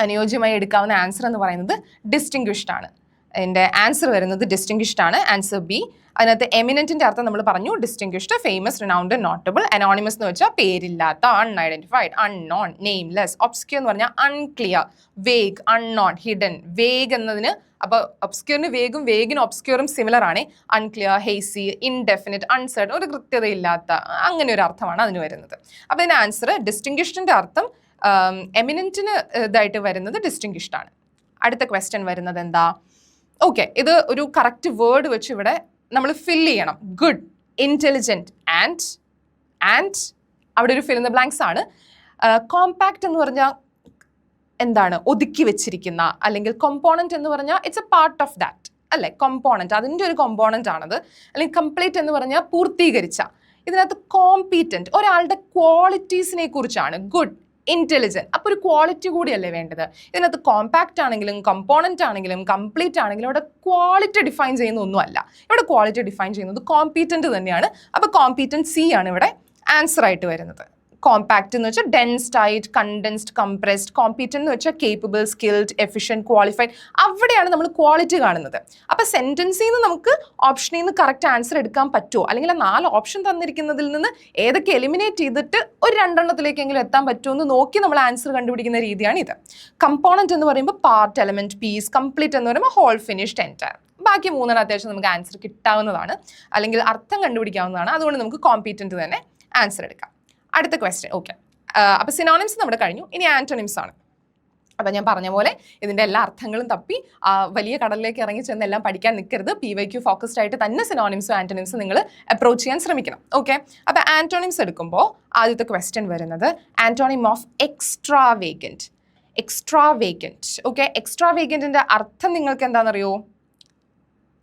അനുയോജ്യമായി എടുക്കാവുന്ന ആൻസർ എന്ന് പറയുന്നത് ഡിസ്റ്റിങ്ക്വിഷ്ഡ് ആണ്. എൻ്റെ ആൻസർ വരുന്നത് ഡിസ്റ്റിങ്ക്വിഷ്ഡ് ആണ്, ആൻസർ ബി. അതിനകത്ത് എമിനൻറ്റിൻ്റെ അർത്ഥം നമ്മൾ പറഞ്ഞു, distinguished, famous, renowned, notable. Anonymous എന്ന് വെച്ചാൽ പേരില്ലാത്ത, അൺഐഡന്റിഫൈഡ്, അൺനോൺ, നെയിംലെസ്. ഒബ്സ്ക്യൂർ എന്ന് പറഞ്ഞാൽ unclear, vague, unknown, hidden. Vague എന്നതിന്, അപ്പോൾ ഒബ്സ്ക്യൂറിന് വേഗും വേഗിന് ഒബ്സ്ക്യൂറും സിമിലർ ആണ്. അൺക്ലിയർ, ഹേസി, ഇൻഡെഫിനിറ്റ്, അൺസർട്ടൺ, ഒരു കൃത്യതയില്ലാത്ത, അങ്ങനെ ഒരു അർത്ഥമാണ് അതിന് വരുന്നത്. അപ്പോൾ ഇതിന് ആൻസർ ഡിസ്റ്റിങ്ക്വിഷ്ഡിൻ്റെ അർത്ഥം എമിനൻറ്റിന് ഇതായിട്ട് വരുന്നത് ഡിസ്റ്റിങ്ക്വിഷ്ഡ് ആണ്. അടുത്ത ക്വസ്റ്റ്യൻ വരുന്നത് എന്താ? ഓക്കെ, ഇത് ഒരു കറക്റ്റ് വേർഡ് വെച്ച് ഇവിടെ നമ്മൾ ഫിൽ ചെയ്യണം. ഗുഡ്, ഇൻ്റലിജൻറ്റ്, ആൻഡ് അവിടെ ഒരു ഫിൽ ഇൻ ദ ബ്ലാങ്ക്സ് ആണ്. കോമ്പാക്റ്റ് എന്ന് പറഞ്ഞാൽ എന്താണ്? ഒതുക്കി വെച്ചിരിക്കുന്ന, അല്ലെങ്കിൽ കോമ്പോണൻറ്റ് എന്ന് പറഞ്ഞാൽ it's A part of that അല്ലേ, കോമ്പോണൻറ്റ്, അതിൻ്റെ ഒരു കോമ്പോണൻ്റ് ആണത്. അല്ലെങ്കിൽ കംപ്ലീറ്റ് എന്ന് പറഞ്ഞാൽ പൂർത്തീകരിച്ച. ഇതിനകത്ത് കോമ്പീറ്റൻറ്റ്, ഒരാളുടെ ക്വാളിറ്റീസിനെ കുറിച്ചാണ്. ഗുഡ്, ഇൻ്റലിജൻറ്റ്, അപ്പോൾ ഒരു ക്വാളിറ്റി കൂടിയല്ലേ വേണ്ടത്. ഇതിനകത്ത് കോമ്പാക്റ്റ് ആണെങ്കിലും കമ്പോണൻ്റ് ആണെങ്കിലും കംപ്ലീറ്റ് ആണെങ്കിലും ഇവിടെ ക്വാളിറ്റി ഡിഫൈൻ ചെയ്യുന്ന ഒന്നുമല്ല. ഇവിടെ ക്വാളിറ്റി ഡിഫൈൻ ചെയ്യുന്നത് കോമ്പീറ്റൻറ്റ് തന്നെയാണ്. അപ്പോൾ കോമ്പീറ്റൻറ്റ് സി ആണ് ഇവിടെ ആൻസർ ആയിട്ട് വരുന്നത്. കോമ്പാക്റ്റ് എന്ന് വെച്ചാൽ dense, tight, condensed, compressed. Competent എന്ന് വെച്ചാൽ കേപ്പബിൾ, സ്കിൽഡ്, എഫിഷ്യൻറ്റ്, ക്വാളിഫൈഡ്. അവിടെയാണ് നമ്മൾ ക്വാളിറ്റി കാണുന്നത്. അപ്പോൾ സെൻറ്റൻസിൽ നിന്ന് നമുക്ക് ഓപ്ഷനിൽ നിന്ന് കറക്റ്റ് ആൻസർ എടുക്കാൻ പറ്റുമോ, അല്ലെങ്കിൽ 4 ഓപ്ഷൻ തന്നിരിക്കുന്നതിൽ നിന്ന് ഏതൊക്കെ എലിമിനേറ്റ് ചെയ്തിട്ട് ഒരു 2 എണ്ണത്തിലേക്കെങ്കിലും എത്താൻ പറ്റുമോ എന്ന് നോക്കി നമ്മൾ ആൻസർ കണ്ടുപിടിക്കുന്ന രീതിയാണ് ഇത്. കമ്പോണൻറ്റ് എന്ന് പറയുമ്പോൾ പാർട്ട്, എലമെൻറ്റ്, പീസ്. കംപ്ലീറ്റ് എന്ന് പറയുമ്പോൾ ഹോൾ, ഫിനിഷ്ഡ്, എൻറ്റയർ. ബാക്കി 3 അത്യാവശ്യം നമുക്ക് ആൻസർ കിട്ടാവുന്നതാണ്, അല്ലെങ്കിൽ അർത്ഥം കണ്ടുപിടിക്കാവുന്നതാണ്. അതുകൊണ്ട് നമുക്ക് കോമ്പീറ്റൻറ്റ് തന്നെ ആൻസർ എടുക്കാം. അടുത്ത ക്വസ്റ്റ്യൻ. ഓക്കെ, അപ്പോൾ സിനോണിംസ് നമ്മുടെ കഴിഞ്ഞു. ഇനി ആൻറ്റോണിംസ് ആണ്. അപ്പോൾ ഞാൻ പറഞ്ഞ പോലെ ഇതിൻ്റെ എല്ലാ അർത്ഥങ്ങളും തപ്പി വലിയ കടലിലേക്ക് ഇറങ്ങി ചെന്ന് എല്ലാം പഠിക്കാൻ നിൽക്കരുത്. PYQ ഫോക്കസ്ഡ് ആയിട്ട് തന്നെ സിനോണിംസും ആൻറ്റോണിംസും നിങ്ങൾ അപ്രോച്ച് ചെയ്യാൻ ശ്രമിക്കണം. ഓക്കെ, അപ്പോൾ ആൻറ്റോണിംസ് എടുക്കുമ്പോൾ ആദ്യത്തെ ക്വസ്റ്റ്യൻ വരുന്നത് ആൻറ്റോണിം ഓഫ് എക്സ്ട്രാവേഗൻറ്റ്. ഓക്കെ, എക്സ്ട്രാവേഗൻറ്റിൻ്റെ അർത്ഥം നിങ്ങൾക്ക് എന്താണെന്നറിയോ?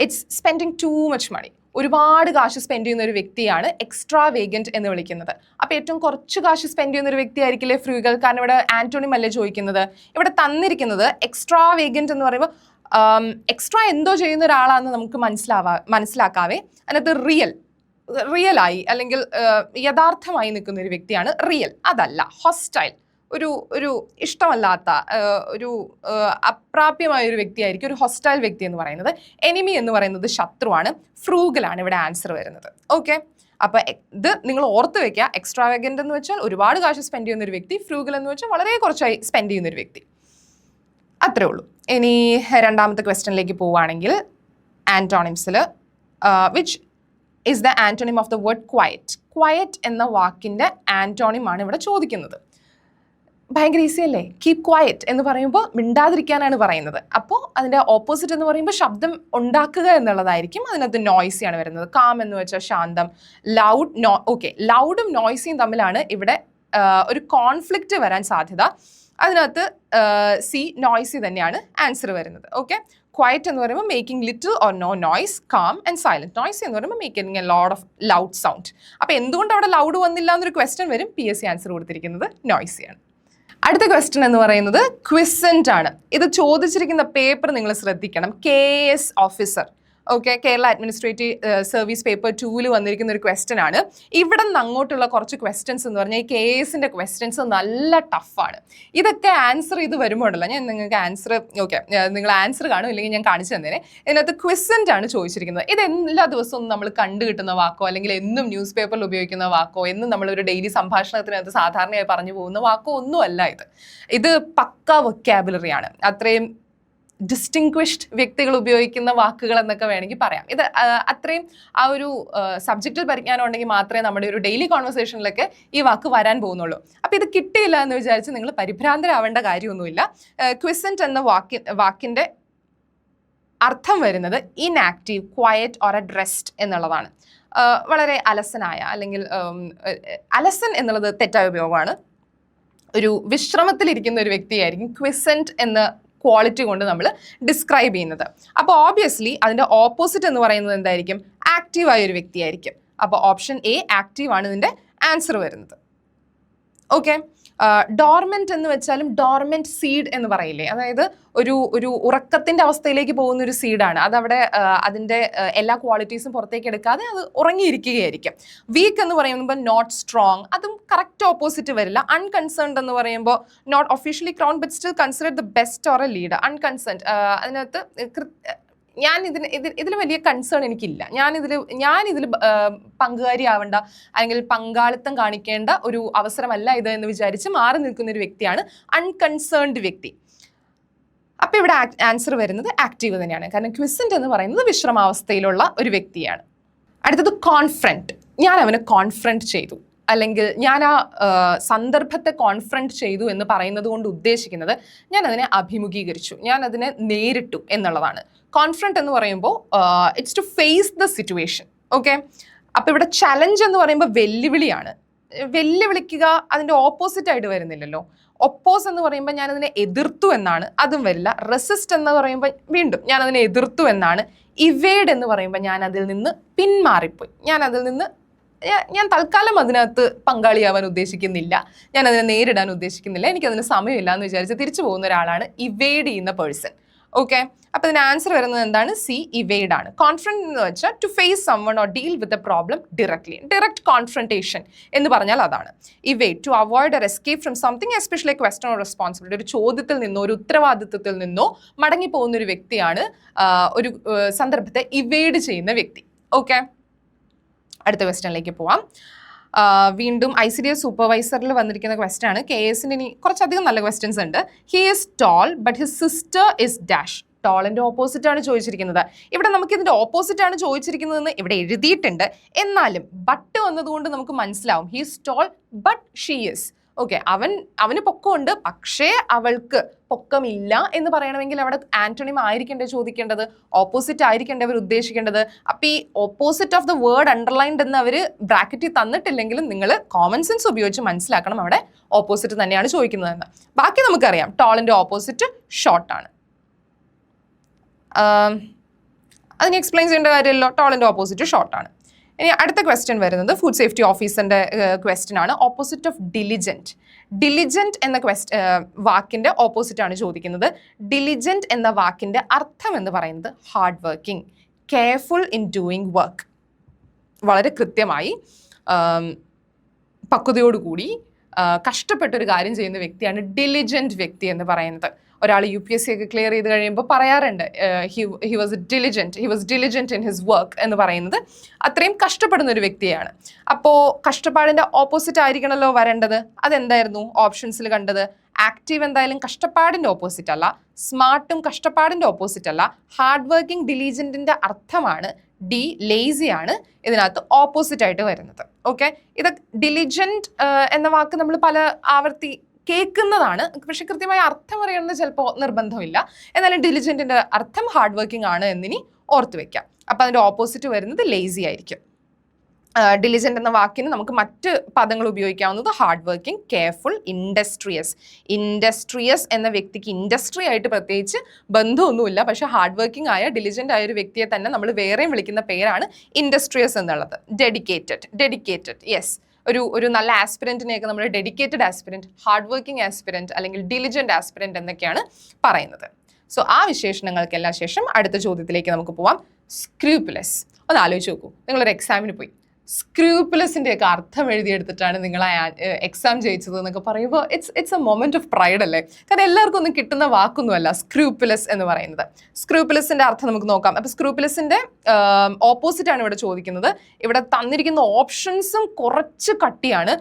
It's spending too much money. ഒരുപാട് കാശ് സ്പെൻഡ് ചെയ്യുന്ന ഒരു വ്യക്തിയാണ് എക്സ്ട്രാവേഗൻറ്റ് എന്ന് വിളിക്കുന്നത്. അപ്പോൾ ഏറ്റവും കുറച്ച് കാശ് സ്പെൻഡ് ചെയ്യുന്ന ഒരു വ്യക്തി ആയിരിക്കില്ലേ ഫ്രൂഗൽ? കാരണം ഇവിടെ ആൻറ്റോണിം അല്ലേ ചോദിക്കുന്നത്. ഇവിടെ തന്നിരിക്കുന്നത് എക്സ്ട്രാവേഗൻറ്റ് എന്ന് പറയുമ്പോൾ എക്സ്ട്രാ എന്തോ ചെയ്യുന്ന ഒരാളാണെന്ന് നമുക്ക് മനസ്സിലാക്കാവേ അതിനകത്ത് റിയലായി അല്ലെങ്കിൽ യഥാർത്ഥമായി നിൽക്കുന്ന ഒരു വ്യക്തിയാണ് റിയൽ. അതല്ല ഹോസ്റ്റൈൽ, ഒരു ഇഷ്ടമല്ലാത്ത ഒരു അപ്രാപ്യമായ ഒരു വ്യക്തിയായിരിക്കും ഒരു ഹോസ്റ്റൈൽ വ്യക്തി എന്ന് പറയുന്നത്. എനിമി എന്ന് പറയുന്നത് ശത്രുവാണ്. ഫ്രൂഗലാണ് ഇവിടെ ആൻസർ വരുന്നത്. ഓക്കെ, അപ്പോൾ ഇത് നിങ്ങൾ ഓർത്ത് വെക്കുക. എക്സ്ട്രാവേഗൻ്റ് എന്ന് വെച്ചാൽ ഒരുപാട് കാശ് സ്പെൻഡ് ചെയ്യുന്ന ഒരു വ്യക്തി, ഫ്രൂഗൽ എന്ന് വെച്ചാൽ വളരെ കുറച്ചായി സ്പെൻഡ് ചെയ്യുന്ന ഒരു വ്യക്തി. അത്രേ ഉള്ളൂ. ഇനി രണ്ടാമത്തെ ക്വസ്റ്റ്യനിലേക്ക് പോവുകയാണെങ്കിൽ ആൻറ്റോണിംസിൽ which is the antonym of the word quiet. Quiet എന്ന വാക്കിൻ്റെ ആൻറ്റോണിമാണ് ഇവിടെ ചോദിക്കുന്നത്. ഭയങ്കര ഈസി അല്ലേ? കീപ് ക്വയറ്റ് എന്ന് പറയുമ്പോൾ മിണ്ടാതിരിക്കാനാണ് പറയുന്നത്. അപ്പോൾ അതിൻ്റെ ഓപ്പോസിറ്റ് എന്ന് പറയുമ്പോൾ ശബ്ദം ഉണ്ടാക്കുക എന്നുള്ളതായിരിക്കും. അതിനകത്ത് നോയ്സിയാണ് വരുന്നത്. കാം എന്ന് വെച്ചാൽ ശാന്തം. ഓക്കെ, ലൗഡും നോയ്സിയും തമ്മിലാണ് ഇവിടെ ഒരു കോൺഫ്ലിക്റ്റ് വരാൻ സാധ്യത. അതിനകത്ത് സി നോയ്സി തന്നെയാണ് ആൻസർ വരുന്നത്. ഓക്കെ, ക്വയറ്റ് എന്ന് പറയുമ്പോൾ making little or no noise, calm and silent. Noise എന്ന് പറയുമ്പോൾ making a lot of loud sound. അപ്പോൾ എന്തുകൊണ്ട് അവിടെ ലൗഡ് വന്നില്ല എന്നൊരു ക്വസ്റ്റ്യൻ വരും. PSC ആൻസർ കൊടുത്തിരിക്കുന്നത് നോയ്സിയാണ്. അടുത്ത ക്വസ്റ്റ്യൻ എന്ന് പറയുന്നത് ക്വിസന്റ് ആണ്. ഇത് ചോദിച്ചിരിക്കുന്ന പേപ്പർ നിങ്ങൾ ശ്രദ്ധിക്കണം. KS officer, okay, Kerala administrative service paper 2 വന്നിരിക്കുന്ന ഒരു ക്വസ്റ്റ്യൻ ആണ്. ഇവിടെ നിന്ന് അങ്ങോട്ടുള്ള കുറച്ച് ക്വസ്റ്റ്യൻസ് എന്ന് പറഞ്ഞാൽ ഈ KSന്റെ ക്വസ്റ്റ്യൻസ് നല്ല ടഫാണ്. ഇതൊക്കെ ആൻസർ ചെയ്ത് വരുമ്പോഴല്ല, ഞാൻ നിങ്ങൾക്ക് ആൻസർ, ഓക്കെ, നിങ്ങൾ ആൻസർ കാണും, ഇല്ലെങ്കിൽ ഞാൻ കാണിച്ചു തന്നേനെ. ഇതിനകത്ത് ക്വിസന്റ് ആണ് ചോദിച്ചിരിക്കുന്നത്. ഇത് എല്ലാ ദിവസവും നമ്മൾ കണ്ടു കിട്ടുന്ന വാക്കോ, അല്ലെങ്കിൽ എന്നും ന്യൂസ് പേപ്പറിൽ ഉപയോഗിക്കുന്ന വാക്കോ, എന്നും നമ്മളൊരു ഡെയിലി സംഭാഷണത്തിനകത്ത് സാധാരണയായി പറഞ്ഞു പോകുന്ന വാക്കോ ഒന്നുമല്ല ഇത് പക്ക വൊക്കാബുലറി ആണ്. അത്രയും ഡിസ്റ്റിങ്ക്വിഷ്ഡ് വ്യക്തികൾ ഉപയോഗിക്കുന്ന വാക്കുകൾ എന്നൊക്കെ വേണമെങ്കിൽ പറയാം. ഇത് അത്രയും ആ ഒരു സബ്ജക്റ്റിൽ പരിജ്ഞാനം ഉണ്ടെങ്കിൽ മാത്രമേ നമ്മുടെ ഒരു ഡെയിലി കോൺവെർസേഷനിലൊക്കെ ഈ വാക്ക് വരാൻ പോകുന്നുള്ളൂ. അപ്പോൾ ഇത് കിട്ടിയില്ല എന്ന് വിചാരിച്ച് നിങ്ങൾ പരിഭ്രാന്തരാവേണ്ട കാര്യമൊന്നുമില്ല. ക്വിസന്റ് എന്ന വാക്കിൻ്റെ അർത്ഥം വരുന്നത് ഇൻആക്റ്റീവ്, ക്വയറ്റ് ഓർ അഡ്രസ്ഡ് എന്നുള്ളതാണ്. വളരെ അലസനായ, അല്ലെങ്കിൽ അലസൻ എന്നുള്ളത് തെറ്റായ ഉപയോഗമാണ്. ഒരു വിശ്രമത്തിലിരിക്കുന്ന ഒരു വ്യക്തിയായിരിക്കും ക്വിസന്റ് എന്ന ക്വാളിറ്റി കൊണ്ട് നമ്മൾ ഡിസ്ക്രൈബ് ചെയ്യുന്നത്. അപ്പോൾ ഓബ്വിയസ്ലി അതിൻ്റെ ഓപ്പോസിറ്റ് എന്ന് പറയുന്നത് എന്തായിരിക്കും? ആക്റ്റീവായ ഒരു വ്യക്തിയായിരിക്കും. അപ്പോൾ ഓപ്ഷൻ A ആക്റ്റീവ് ആണ് ഇതിൻ്റെ ആൻസർ വരുന്നത്. ഓക്കെ, ഡോർമെന്റ് എന്ന് വെച്ചാലും ഡോർമെന്റ് സീഡ് എന്ന് പറയില്ലേ, അതായത് ഒരു ഉറക്കത്തിന്റെ അവസ്ഥയിലേക്ക് പോകുന്ന ഒരു സീഡാണ്. അതവിടെ അതിൻ്റെ എല്ലാ ക്വാളിറ്റീസും പുറത്തേക്ക് എടുക്കാതെ അത് ഉറങ്ങിയിരിക്കുകയായിരിക്കും. വീക്ക് എന്ന് പറയുമ്പോൾ നോട്ട് സ്ട്രോങ്, അതും കറക്റ്റ് ഓപ്പോസിറ്റ് വരില്ല. അൺകൺസേൺഡ് എന്ന് പറയുമ്പോൾ not officially crown but still considered the best or a leader. Unconcerned, അതിനകത്ത് ഇതിൽ വലിയ കൺസേൺ എനിക്കില്ല. ഞാനിതിൽ പങ്കുകാരിയാവേണ്ട, അല്ലെങ്കിൽ പങ്കാളിത്തം കാണിക്കേണ്ട ഒരു അവസരമല്ല ഇത് എന്ന് വിചാരിച്ച് മാറി നിൽക്കുന്ന ഒരു വ്യക്തിയാണ് അൺകൺസേൺഡ് വ്യക്തി. അപ്പോൾ ഇവിടെ ആൻസർ വരുന്നത് ആക്റ്റീവ് തന്നെയാണ്. കാരണം ക്വിസന്റ് എന്ന് പറയുന്നത് വിശ്രമാവസ്ഥയിലുള്ള ഒരു വ്യക്തിയാണ്. അടുത്തത് കോൺഫ്രണ്ട്. ഞാൻ അവനെ കോൺഫ്രണ്ട് ചെയ്തു, അല്ലെങ്കിൽ ഞാൻ ആ സന്ദർഭത്തെ കോൺഫ്രണ്ട് ചെയ്തു എന്ന് പറയുന്നത് കൊണ്ട് ഉദ്ദേശിക്കുന്നത് ഞാൻ അതിനെ അഭിമുഖീകരിച്ചു, ഞാൻ അതിനെ നേരിട്ടു എന്നുള്ളതാണ്. കോൺഫ്രണ്ട് എന്ന് പറയുമ്പോൾ it's to face the situation. Okay, അപ്പോൾ ഇവിടെ ചലഞ്ച് എന്ന് പറയുമ്പോൾ വെല്ലുവിളിയാണ്. വെല്ലുവിളിക്കുക അതിൻ്റെ ഓപ്പോസിറ്റ് ആയിട്ട് വരുന്നില്ലല്ലോ. ഒപ്പോസ് എന്ന് പറയുമ്പോൾ ഞാനതിനെ എതിർത്തു എന്നാണ്, അതും വരില്ല. റെസിസ്റ്റ് എന്ന് പറയുമ്പോൾ വീണ്ടും ഞാനതിനെ എതിർത്തു എന്നാണ്. ഇവേഡ് എന്ന് പറയുമ്പോൾ ഞാൻ അതിൽ നിന്ന് പിന്മാറിപ്പോയി, ഞാൻ തൽക്കാലം അതിനകത്ത് പങ്കാളിയാവാൻ ഉദ്ദേശിക്കുന്നില്ല, ഞാൻ അതിനെ നേരിടാൻ ഉദ്ദേശിക്കുന്നില്ല, എനിക്കതിന് സമയമില്ല എന്ന് വിചാരിച്ച് തിരിച്ചു പോകുന്ന ഒരാളാണ് ഇവേഡ് ചെയ്യുന്ന പേഴ്സൺ. ഓക്കെ, അപ്പോൾ ഇതിന് ആൻസർ വരുന്നത് എന്താണ്? C, ഇവേഡ് ആണ്. കോൺഫ്രണ്ട് എന്ന് വെച്ചാൽ to face someone or deal with a problem directly. Direct confrontation എന്ന് പറഞ്ഞാൽ അതാണ്. Evade, to avoid or escape from something, especially question or responsibility. ഒരു ചോദ്യത്തിൽ നിന്നോ ഒരു ഉത്തരവാദിത്വത്തിൽ നിന്നോ മടങ്ങിപ്പോകുന്ന ഒരു വ്യക്തിയാണ് ഒരു സന്ദർഭത്തെ ഇവേഡ് ചെയ്യുന്ന വ്യക്തി. ഓക്കെ, അടുത്ത ക്വസ്റ്റ്യനിലേക്ക് പോവാം. വീണ്ടും ICDS സൂപ്പർവൈസറിൽ വന്നിരിക്കുന്ന ക്വസ്റ്റ്യൻ ആണ്. KSന്റെ ഇനി കുറച്ചധികം നല്ല ക്വസ്റ്റ്യൻസ് ഉണ്ട്. He is tall but his sister is dash. ടോളിൻ്റെ ഓപ്പോസിറ്റ് ആണ് ചോദിച്ചിരിക്കുന്നത്. ഇവിടെ നമുക്ക് ഇതിൻ്റെ ഓപ്പോസിറ്റ് ആണ് ചോദിച്ചിരിക്കുന്നതെന്ന് ഇവിടെ എഴുതിയിട്ടുണ്ട്. എന്നാലും ബട്ട് വന്നതുകൊണ്ട് നമുക്ക് മനസ്സിലാവും he is tall but she is. Okay, അവന് പൊക്കമുണ്ട് പക്ഷേ അവൾക്ക് പൊക്കമില്ല എന്ന് പറയണമെങ്കിൽ അവിടെ ആന്റണിം ആയിരിക്കണ്ടേ ചോദിക്കേണ്ടത്, ഓപ്പോസിറ്റ് ആയിരിക്കണ്ടേ അവർ ഉദ്ദേശിക്കേണ്ടത്. അപ്പോൾ ഈ opposite of the word underlined എന്ന് അവർ ബ്രാക്കറ്റിൽ തന്നിട്ടില്ലെങ്കിലും നിങ്ങൾ കോമൺ സെൻസ് ഉപയോഗിച്ച് മനസ്സിലാക്കണം അവിടെ ഓപ്പോസിറ്റ് തന്നെയാണ് ചോദിക്കുന്നതെന്ന്. ബാക്കി നമുക്കറിയാം ടോളിൻ്റെ ഓപ്പോസിറ്റ് ഷോർട്ടാണ്. അതിന് എക്സ്പ്ലെയിൻ ചെയ്യേണ്ട കാര്യമല്ലോ, ടോളിൻ്റെ ഓപ്പോസിറ്റ് ഷോർട്ടാണ്. ഇനി അടുത്ത ക്വസ്റ്റ്യൻ വരുന്നത് ഫുഡ് സേഫ്റ്റി ഓഫീസറിൻ്റെ ക്വസ്റ്റ്യൻ ആണ്. Opposite of diligent. ഡിലിജൻറ്റ് എന്ന വാക്കിൻ്റെ ഓപ്പോസിറ്റ് ആണ് ചോദിക്കുന്നത്. ഡിലിജൻറ്റ് എന്ന വാക്കിൻ്റെ അർത്ഥം എന്ന് പറയുന്നത് hard working, careful in doing work. വളരെ കൃത്യമായി പക്വതയോടുകൂടി കഷ്ടപ്പെട്ടൊരു കാര്യം ചെയ്യുന്ന വ്യക്തിയാണ് ഡിലിജൻറ്റ് വ്യക്തി എന്ന് പറയുന്നത്. ഒരാൾ UPSC ഒക്കെ ക്ലിയർ ചെയ്ത് കഴിയുമ്പോൾ പറയാറുണ്ട് he was diligent in his work എന്ന് പറയുന്നത് അത്രയും കഷ്ടപ്പെടുന്ന ഒരു വ്യക്തിയാണ്. അപ്പോൾ കഷ്ടപ്പാടിൻ്റെ ഓപ്പോസിറ്റ് ആയിരിക്കണമല്ലോ വരേണ്ടത്. അതെന്തായിരുന്നു ഓപ്ഷൻസിൽ കണ്ടത്? ആക്റ്റീവ് എന്തായാലും കഷ്ടപ്പാടിൻ്റെ ഓപ്പോസിറ്റ് അല്ല, സ്മാർട്ടും കഷ്ടപ്പാടിൻ്റെ ഓപ്പോസിറ്റ് അല്ല. ഹാർഡ് വർക്കിംഗ് ഡിലിജൻറ്റിൻ്റെ അർത്ഥമാണ് D, ലേസി ആണ് ഇതിനകത്ത് ഓപ്പോസിറ്റ് ആയിട്ട് വരുന്നത്. ഓക്കെ, ഇത് ഡിലിജൻറ്റ് എന്ന വാക്ക് നമ്മൾ പല ആവർത്തി കേൾക്കുന്നതാണ്, പക്ഷെ കൃത്യമായ അർത്ഥം അറിയണമെന്ന് ചിലപ്പോൾ നിർബന്ധമില്ല. എന്നാലും ഡിലിജൻറ്റിൻ്റെ അർത്ഥം ഹാർഡ് വർക്കിംഗ് ആണ് എന്നിനി ഓർത്ത് വെക്കാം. അപ്പോൾ അതിൻ്റെ ഓപ്പോസിറ്റ് വരുന്നത് ലേസി ആയിരിക്കും. ഡിലിജന്റ് എന്ന വാക്കിന് നമുക്ക് മറ്റ് പദങ്ങൾ ഉപയോഗിക്കാവുന്നത് hard working, careful, industrious. Industrious എന്ന വ്യക്തിക്ക് ഇൻഡസ്ട്രി ആയിട്ട് പ്രത്യേകിച്ച് ബന്ധമൊന്നുമില്ല, പക്ഷെ ഹാർഡ് വർക്കിംഗ് ആയ ഡിലിജന്റ് ആയ ഒരു വ്യക്തിയെ തന്നെ നമ്മൾ വേറെയും വിളിക്കുന്ന പേരാണ് ഇൻഡസ്ട്രിയസ് എന്നുള്ളത്. ഡെഡിക്കേറ്റഡ് യെസ്, ഒരു നല്ല ആസ്പിരന്റിനെയൊക്കെ നമ്മൾ dedicated aspirant, hard working aspirant അല്ലെങ്കിൽ ഡിലിജന്റ് ആസ്പിരന്റ് എന്നൊക്കെയാണ് പറയുന്നത്. സോ ആ വിശേഷണങ്ങൾക്കെല്ലാം ശേഷം അടുത്ത ചോദ്യത്തിലേക്ക് നമുക്ക് പോവാം. സ്ക്രൂപ്പുലസ്. ഒന്ന് ആലോചിച്ച് നോക്കൂ, നിങ്ങളൊരു എക്സാമിന് പോയി സ്ക്രൂപ്പുലസിൻ്റെ ഒക്കെ അർത്ഥം എഴുതിയെടുത്തിട്ടാണ് നിങ്ങൾ എക്സാം ജയിച്ചത് എന്നൊക്കെ പറയുമ്പോൾ it's A moment of pride അല്ലേ? കാരണം എല്ലാവർക്കും ഒന്നും കിട്ടുന്ന വാക്കൊന്നുമല്ല സ്ക്രൂപ്പുലസ് എന്ന് പറയുന്നത്. സ്ക്രൂപ്പുലസിന്റെ അർത്ഥം നമുക്ക് നോക്കാം. അപ്പോൾ സ്ക്രൂപ്പുലസിന്റെ ഓപ്പോസിറ്റ് ആണ് ഇവിടെ ചോദിക്കുന്നത്. ഇവിടെ തന്നിരിക്കുന്ന ഓപ്ഷൻസും കുറച്ച് കട്ടിയാണ്.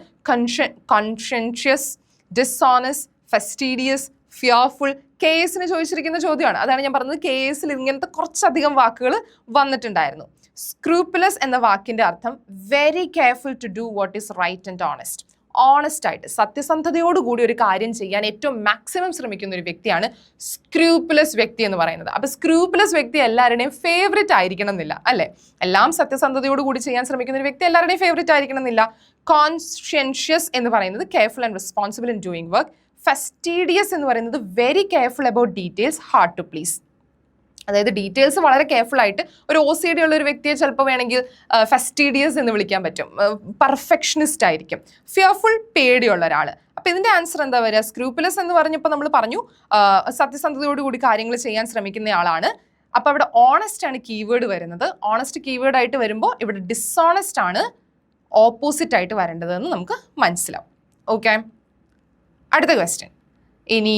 കൺഷ്യൻഷ്യസ്, ഡിസോണസ്റ്റ്, ഫസ്റ്റീഡിയസ്, ഫിയർഫുൾ. കേസിന് ചോദിച്ചിരിക്കുന്ന ചോദ്യമാണ്. അതാണ് ഞാൻ പറഞ്ഞത്, കേസിൽ ഇങ്ങനത്തെ കുറച്ചധികം വാക്കുകൾ വന്നിട്ടുണ്ടായിരുന്നു. സ്ക്രൂപ്പുലസ് എന്ന വാക്കിന്റെ അർത്ഥം very careful to do what is right and honest. Honest ആയിട്ട് സത്യസന്ധതയോടുകൂടി ഒരു കാര്യം ചെയ്യാൻ ഏറ്റവും മാക്സിമം ശ്രമിക്കുന്ന ഒരു വ്യക്തിയാണ് സ്ക്രൂപ്പുലസ് വ്യക്തി എന്ന് പറയുന്നത്. അപ്പൊ സ്ക്രൂപ്പുലസ് വ്യക്തി എല്ലാവരുടെയും ഫേവറേറ്റ് ആയിരിക്കണം എന്നില്ല അല്ലെ? എല്ലാം സത്യസന്ധതയോടുകൂടി ചെയ്യാൻ ശ്രമിക്കുന്ന ഒരു വ്യക്തി എല്ലാവരുടെയും ഫേവറേറ്റ് ആയിരിക്കണം എന്നില്ല. കോൺഷ്യൻഷ്യസ് എന്ന് പറയുന്നത് careful and responsible in doing work. Fastidious എന്ന് പറയുന്നത് very careful about details, hard to please. അതായത് ഡീറ്റെയിൽസ് വളരെ കെയർഫുൾ ആയിട്ട്, ഒരു OCD ഉള്ള ഒരു വ്യക്തിയെ ചിലപ്പോൾ വേണമെങ്കിൽ ഫസ്റ്റീഡിയസ് എന്ന് വിളിക്കാൻ പറ്റും. പെർഫെക്ഷനിസ്റ്റ് ആയിരിക്കും. ഫിയർഫുൾ, പേടിയുള്ള ഒരാൾ. അപ്പം ഇതിൻ്റെ ആൻസർ എന്താ വരിക? സ്ക്രൂപ്പുലസ് എന്ന് പറഞ്ഞപ്പോൾ നമ്മൾ പറഞ്ഞു സത്യസന്ധതയോടുകൂടി കാര്യങ്ങൾ ചെയ്യാൻ ശ്രമിക്കുന്ന ആളാണ്. അപ്പോൾ അവിടെ ഓണസ്റ്റ് ആണ് കീവേഡ് വരുന്നത്. ഓണസ്റ്റ് കീവേഡ് ആയിട്ട് വരുമ്പോൾ ഇവിടെ ഡിസോണസ്റ്റ് ആണ് ഓപ്പോസിറ്റ് ആയിട്ട് വരേണ്ടതെന്ന് നമുക്ക് മനസ്സിലാവും. ഓക്കെ, അടുത്ത ക്വസ്റ്റ്യൻ. ഇനി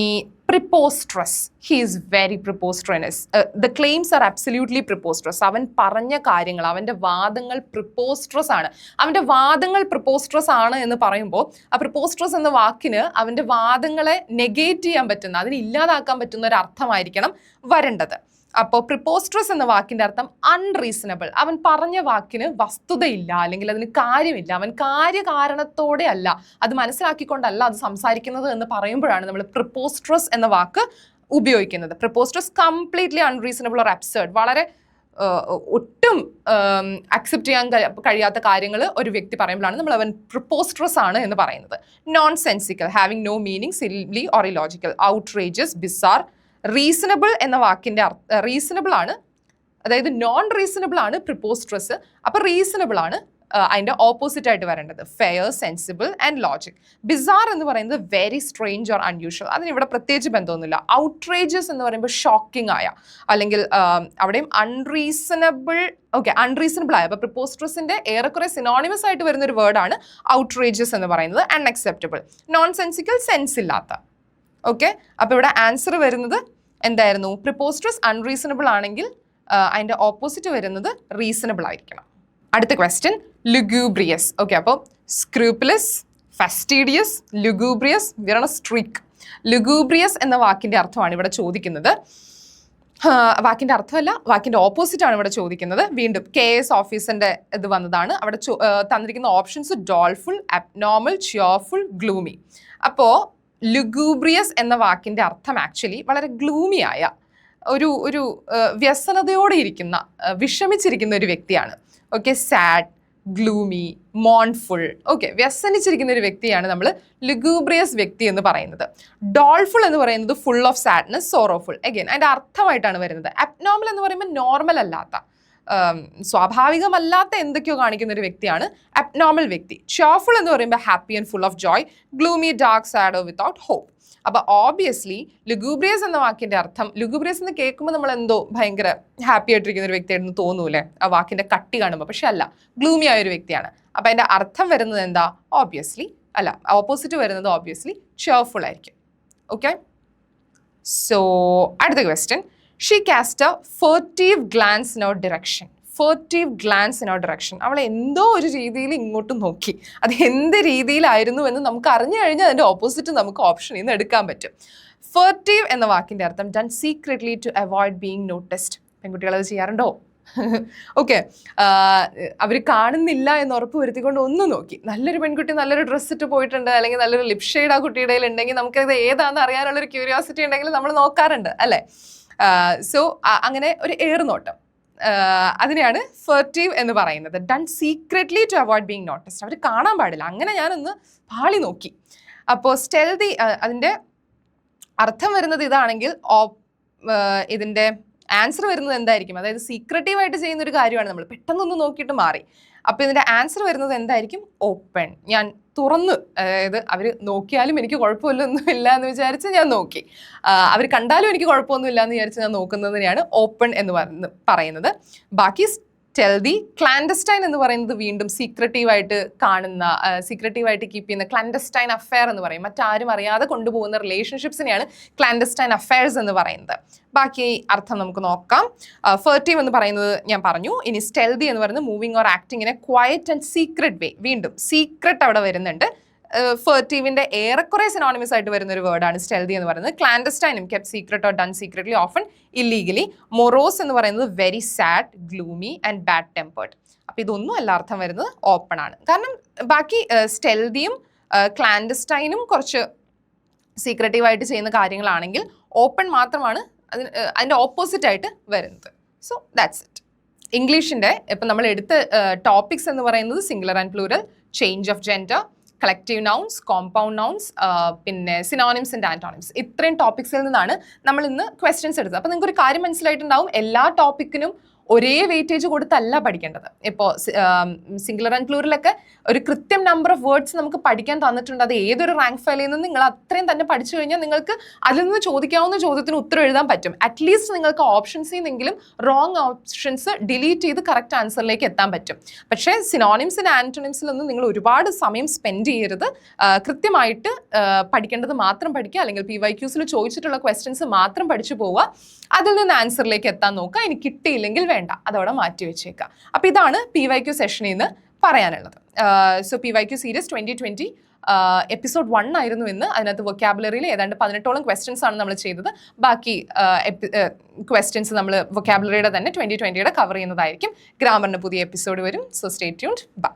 preposterous. He is very preposterous. The claims are absolutely preposterous. അവൻ പറഞ്ഞ കാര്യങ്ങൾ, അവൻ്റെ വാദങ്ങൾ preposterous ആണ്. അവൻ്റെ വാദങ്ങൾ preposterous ആണ് എന്ന് പറയുമ്പോൾ ആ preposterous എന്ന വാക്കിന് അവൻ്റെ വാദങ്ങളെ നെഗേറ്റ് ചെയ്യാൻ പറ്റുന്ന, അതിനെ ഇല്ലാതാക്കാൻ പറ്റുന്ന ഒരു അർത്ഥമായിരിക്കണം വരേണ്ടത്. അപ്പോൾ പ്രിപ്പോസ്ട്രസ് എന്ന വാക്കിൻ്റെ അർത്ഥം അൺറീസണബിൾ. അവൻ പറഞ്ഞ വാക്കിന് വസ്തുതയില്ല, അല്ലെങ്കിൽ അതിന് കാര്യമില്ല, അവൻ കാര്യകാരണത്തോടെ അല്ല, അത് മനസ്സിലാക്കിക്കൊണ്ടല്ല അത് സംസാരിക്കുന്നത് എന്ന് പറയുമ്പോഴാണ് നമ്മൾ പ്രിപ്പോസ്ട്രസ് എന്ന വാക്ക് ഉപയോഗിക്കുന്നത്. പ്രിപ്പോസ്ട്രസ് കംപ്ലീറ്റ്ലി അൺറീസണബിൾ ഓർ അബ്സേർഡ്, വളരെ ഒട്ടും അക്സെപ്റ്റ് ചെയ്യാൻ കഴിയാത്ത കാര്യങ്ങൾ ഒരു വ്യക്തി പറയുമ്പോഴാണ് നമ്മൾ അവൻ പ്രിപ്പോസ്ട്രസ് ആണ് എന്ന് പറയുന്നത്. Nonsensical, having no meaning, silly or illogical. Outrageous, bizarre. Reasonable എന്ന വാക്കിൻ്റെ റീസണബിൾ ആണ്, അതായത് നോൺ റീസണബിൾ ആണ് പ്രിപ്പോസ്ട്രസ്. അപ്പോൾ റീസണബിൾ ആണ് അതിൻ്റെ ഓപ്പോസിറ്റ് ആയിട്ട് വരേണ്ടത്. Fair, sensible and logic. Bizarre എന്ന് പറയുന്നത് വെരി സ്ട്രേഞ്ച് ഓർ അൺയൂഷ്വൽ, അതിന് ഇവിടെ പ്രത്യേകിച്ച് ബന്ധമൊന്നുമില്ല. ഔട്ട്റേജസ് എന്ന് പറയുമ്പോൾ ഷോക്കിംഗ് ആയ, അല്ലെങ്കിൽ അവിടെയും അൺറീസണബിൾ. ഓക്കെ, അൺറീസണബിൾ ആയ. അപ്പോൾ പ്രിപ്പോസ്ട്രസിൻ്റെ ഏറെക്കുറെ സിനോണിമസ് ആയിട്ട് വരുന്ന ഒരു വേർഡാണ് ഔട്ട്റേജസ് എന്ന് പറയുന്നത്. അൺഅക്സെപ്റ്റബിൾ, നോൺ സെൻസിക്കൽ, സെൻസ് ഇല്ലാത്ത. ഓക്കെ, അപ്പോൾ ഇവിടെ ആൻസർ വരുന്നത് എന്തായിരുന്നു? പ്രിപ്പോസ്ട്രസ് അൺറീസണബിൾ ആണെങ്കിൽ അതിൻ്റെ ഓപ്പോസിറ്റ് വരുന്നത് റീസണബിൾ ആയിരിക്കണം. അടുത്ത ക്വസ്റ്റ്യൻ, ലുഗൂബ്രിയസ്. ഓക്കെ, അപ്പോൾ സ്ക്രൂപ്പുലസ്, ഫസ്റ്റീഡിയസ്, ലുഗൂബ്രിയസ്, വിറണ സ്ട്രീക്ക്. ലുഗൂബ്രിയസ് എന്ന വാക്കിൻ്റെ അർത്ഥമാണ് ഇവിടെ ചോദിക്കുന്നത്. വാക്കിൻ്റെ അർത്ഥമല്ല, വാക്കിൻ്റെ ഓപ്പോസിറ്റ് ആണ് ഇവിടെ ചോദിക്കുന്നത്. വീണ്ടും KS ഓഫീസിൻ്റെ ഇത് വന്നതാണ്. അവിടെ തന്നിരിക്കുന്ന ഓപ്ഷൻസ് ഡോൾഫുൾ, അബ്നോർമൽ, ചിയർഫുൾ, ഗ്ലൂമി. അപ്പോൾ ലുഗൂബ്രിയസ് എന്ന വാക്കിൻ്റെ അർത്ഥം ആക്ച്വലി വളരെ ഗ്ലൂമിയായ, ഒരു വ്യസനതയോടെ ഇരിക്കുന്ന, വിഷമിച്ചിരിക്കുന്ന ഒരു വ്യക്തിയാണ്. Okay, sad, gloomy, mournful. Okay, വ്യസനിച്ചിരിക്കുന്ന ഒരു വ്യക്തിയാണ് നമ്മൾ ലുഗൂബ്രിയസ് വ്യക്തി എന്ന് പറയുന്നത്. ഡോൾഫുൾ എന്ന് പറയുന്നത് full of sadness, sorrowful. Again അതിൻ്റെ അർത്ഥമായിട്ടാണ് വരുന്നത്. അബ്നോർമൽ എന്ന് പറയുമ്പോൾ നോർമൽ അല്ലാത്ത, സ്വാഭാവികമല്ലാത്ത എന്തൊക്കെയോ കാണിക്കുന്ന ഒരു വ്യക്തിയാണ് അബ്നോർമൽ വ്യക്തി. ചിയർഫുൾ എന്ന് പറയുമ്പോൾ happy and full of joy. Gloomy, dark, shadow, without hope. അപ്പോൾ ഓബിയസ്ലി ലുഗൂബ്രിയസ് എന്ന വാക്കിൻ്റെ അർത്ഥം, ലുഗൂബ്രിയസ് എന്ന് കേൾക്കുമ്പോൾ നമ്മൾ എന്തോ ഭയങ്കര ഹാപ്പി ആയിട്ടിരിക്കുന്ന ഒരു വ്യക്തിയായിരുന്നു തോന്നൂലേ ആ വാക്കിൻ്റെ കട്ടി കാണുമ്പോൾ? പക്ഷെ അല്ല, ഗ്ലൂമി ആയ ഒരു വ്യക്തിയാണ്. അപ്പോൾ അതിൻ്റെ അർത്ഥം വരുന്നത് എന്താ? ഓബിയസ്ലി അല്ല, ഓപ്പോസിറ്റ് വരുന്നത് ഓബിയസ്ലി ചിയർഫുൾ ആയിരിക്കും. ഓക്കെ, സോ അടുത്ത question. She cast a furtive glance in our direction. Furtive glance in our direction. അവൾ എന്തോ ഒരു രീതിയിൽ ഇങ്ങോട്ട് നോക്കി. അത് എന്ത് രീതിയിലായിരുന്നു എന്ന് നമുക്ക് അറിഞ്ഞു കഴിഞ്ഞാൽ അതിൻ്റെ ഓപ്പോസിറ്റ് നമുക്ക് ഓപ്ഷനിൽ നിന്ന് എടുക്കാൻ പറ്റും. ഫർട്ടീവ് എന്ന വാക്കിൻ്റെ അർത്ഥം done secretly to avoid being noticed. പെൺകുട്ടികൾ അത് ചെയ്യാറുണ്ടോ? ഓക്കെ, അവർ കാണുന്നില്ല എന്ന് ഉറപ്പ് വരുത്തിക്കൊണ്ട് ഒന്ന് നോക്കി. നല്ലൊരു പെൺകുട്ടി നല്ലൊരു ഡ്രസ്സ് ഇട്ട് പോയിട്ടുണ്ട്, അല്ലെങ്കിൽ നല്ലൊരു ലിപ് ഷെയ്ഡ് ആ കുട്ടിയുടെ ഉണ്ടെങ്കിൽ നമുക്കത് ഏതാണെന്ന് അറിയാനുള്ളൊരു ക്യൂരിയോസിറ്റി ഉണ്ടെങ്കിൽ നമ്മൾ നോക്കാറുണ്ട് അല്ലേ? സോ അങ്ങനെ ഒരു ഏറുനോട്ടം, അതിനെയാണ് ഫെർട്ടീവ് എന്ന് പറയുന്നത്. Done secretly to avoid being noticed. അവർ കാണാൻ പാടില്ല. അങ്ങനെ ഞാനൊന്ന് പാളി നോക്കി. അപ്പോൾ സ്റ്റെൽതി അതിൻ്റെ അർത്ഥം വരുന്നത് ഇതാണെങ്കിൽ ഇതിൻ്റെ ആൻസർ വരുന്നത് എന്തായിരിക്കും? അതായത് സീക്രട്ടീവായിട്ട് ചെയ്യുന്ന ഒരു കാര്യമാണ്, നമ്മൾ പെട്ടെന്നൊന്ന് നോക്കിയിട്ട് മാറി. അപ്പോൾ ഇതിൻ്റെ ആൻസർ വരുന്നത് എന്തായിരിക്കും? ഓപ്പൺ. ഞാൻ തുറന്ന്, അതായത് അവർ നോക്കിയാലും എനിക്ക് കുഴപ്പമില്ലൊന്നുമില്ല എന്ന് വിചാരിച്ച് ഞാൻ നോക്കി, അവർ കണ്ടാലും എനിക്ക് കുഴപ്പമൊന്നുമില്ല എന്ന് വിചാരിച്ച് ഞാൻ നോക്കുന്നതിനെയാണ് ഓപ്പൺ എന്ന് പറയുന്നത്. ബാക്കി സ്റ്റെൽതി. ക്ലാൻഡസ്റ്റൈൻ എന്ന് പറയുന്നത് വീണ്ടും സീക്രട്ടീവായിട്ട് കാണുന്ന, സീക്രട്ടീവായിട്ട് കീപ്പ് ചെയ്യുന്ന ക്ലാൻഡസ്റ്റൈൻ അഫെയർ എന്ന് പറയും. മറ്റാരും അറിയാതെ കൊണ്ടുപോകുന്ന റിലേഷൻഷിപ്സിനെയാണ് ക്ലാൻഡസ്റ്റൈൻ അഫെയർസ് എന്ന് പറയുന്നത്. ബാക്കി അർത്ഥം നമുക്ക് നോക്കാം. ഫെർട്ടീവ് എന്ന് പറയുന്നത് ഞാൻ പറഞ്ഞു. ഇനി സ്റ്റെൽതി എന്ന് പറയുന്നത് moving or acting in a quiet and secret way. വീണ്ടും സീക്രട്ട് അവിടെ വരുന്നുണ്ട്. ഫെർട്ടീവിന്റെ ഏറെക്കുറെ സിനോണിമസ് ആയിട്ട് വരുന്ന ഒരു വേർഡാണ് സ്റ്റെൽതി എന്ന് പറയുന്നത്. ക്ലാൻഡസ്റ്റൈനും kept secret or done secretly often illegally. Morose എന്ന് പറയുന്നത് very sad, gloomy and bad tempered. അപ്പോൾ ഇതൊന്നും അല്ല അർത്ഥം വരുന്നത് ഓപ്പൺ ആണ്. കാരണം ബാക്കി സ്റ്റെൽതിയും ക്ലാൻഡസ്റ്റൈനും കുറച്ച് സീക്രട്ടീവായിട്ട് ചെയ്യുന്ന കാര്യങ്ങളാണെങ്കിൽ ഓപ്പൺ മാത്രമാണ് അതിൻ്റെ ഓപ്പോസിറ്റ് ആയിട്ട് വരുന്നത്. So that's it. ഇംഗ്ലീഷിൻ്റെ ഇപ്പം നമ്മൾ എടുത്ത ടോപ്പിക്സ് എന്ന് പറയുന്നത് singular and plural, change of gender, collective nouns, compound nouns, പിന്നെ സിനോണിംസ് ആൻഡ് ആന്റോണിംസ്. ഇത്രയും ടോപ്പിക്സിൽ നിന്നാണ് നമ്മൾ ഇന്ന് ക്വസ്റ്റ്യൻസ് എടുത്തത്. അപ്പോൾ നിങ്ങൾക്ക് ഒരു കാര്യം മനസ്സിലായിട്ടുണ്ടാവും, എല്ലാ ടോപ്പിക്കിനും ഒരേ വെയിറ്റേജ് കൊടുത്തല്ല പഠിക്കേണ്ടത്. ഇപ്പോൾ സിംഗുലർ ആൻഡ് പ്ലൂറലൊക്കെ ഒരു കൃത്യം നമ്പർ ഓഫ് വേർഡ്സ് നമുക്ക് പഠിക്കാൻ തന്നിട്ടുണ്ട്. അത് ഏതൊരു റാങ്ക് ഫയലിൽ നിന്ന് നിങ്ങൾ അത്രയും തന്നെ പഠിച്ചു കഴിഞ്ഞാൽ നിങ്ങൾക്ക് അതിൽ നിന്ന് ചോദിക്കാവുന്ന ചോദ്യത്തിന് ഉത്തരം എഴുതാൻ പറ്റും. അറ്റ്ലീസ്റ്റ് നിങ്ങൾക്ക് ഓപ്ഷൻസിൽ നിന്നെങ്കിലും റോങ് ഓപ്ഷൻസ് ഡിലീറ്റ് ചെയ്ത് കറക്റ്റ് ആൻസറിലേക്ക് എത്താൻ പറ്റും. പക്ഷേ സിനോണിംസ് ആൻഡ് ആന്റോണിംസിലൊന്നും നിങ്ങൾ ഒരുപാട് സമയം സ്പെൻഡ് ചെയ്യരുത്. കൃത്യമായിട്ട് പഠിക്കേണ്ടത് മാത്രം പഠിക്കുക, അല്ലെങ്കിൽ PYQസിൽ ചോദിച്ചിട്ടുള്ള ക്വസ്റ്റ്യൻസ് മാത്രം പഠിച്ചു പോവുക. അതിൽ നിന്ന് ആൻസറിലേക്ക് എത്താൻ നോക്കുക. ഇനി കിട്ടിയില്ലെങ്കിൽ വേണ്ട, അതവിടെ മാറ്റി വെച്ചേക്കുക. അപ്പോൾ ഇതാണ് PYQ സെഷനിൽ നിന്ന് പറയാനുള്ളത്. സോ PYQ സീരീസ് 2020 എപ്പിസോഡ് 1 ആയിരുന്നു ഇന്ന്. അതിനകത്ത് വൊക്കാബുലറിയിൽ ഏതാണ്ട് 18ഓളം ക്വസ്റ്റ്യൻസ് ആണ് നമ്മൾ ചെയ്തത്. ബാക്കി ക്വസ്റ്റ്യൻസ് നമ്മൾ വൊക്കാബുലറിയുടെ തന്നെ 2020യുടെ കവർ ചെയ്യുന്നതായിരിക്കും. ഗ്രാമറിന് പുതിയ എപ്പിസോഡ് വരും. So stay tuned. ബൈ.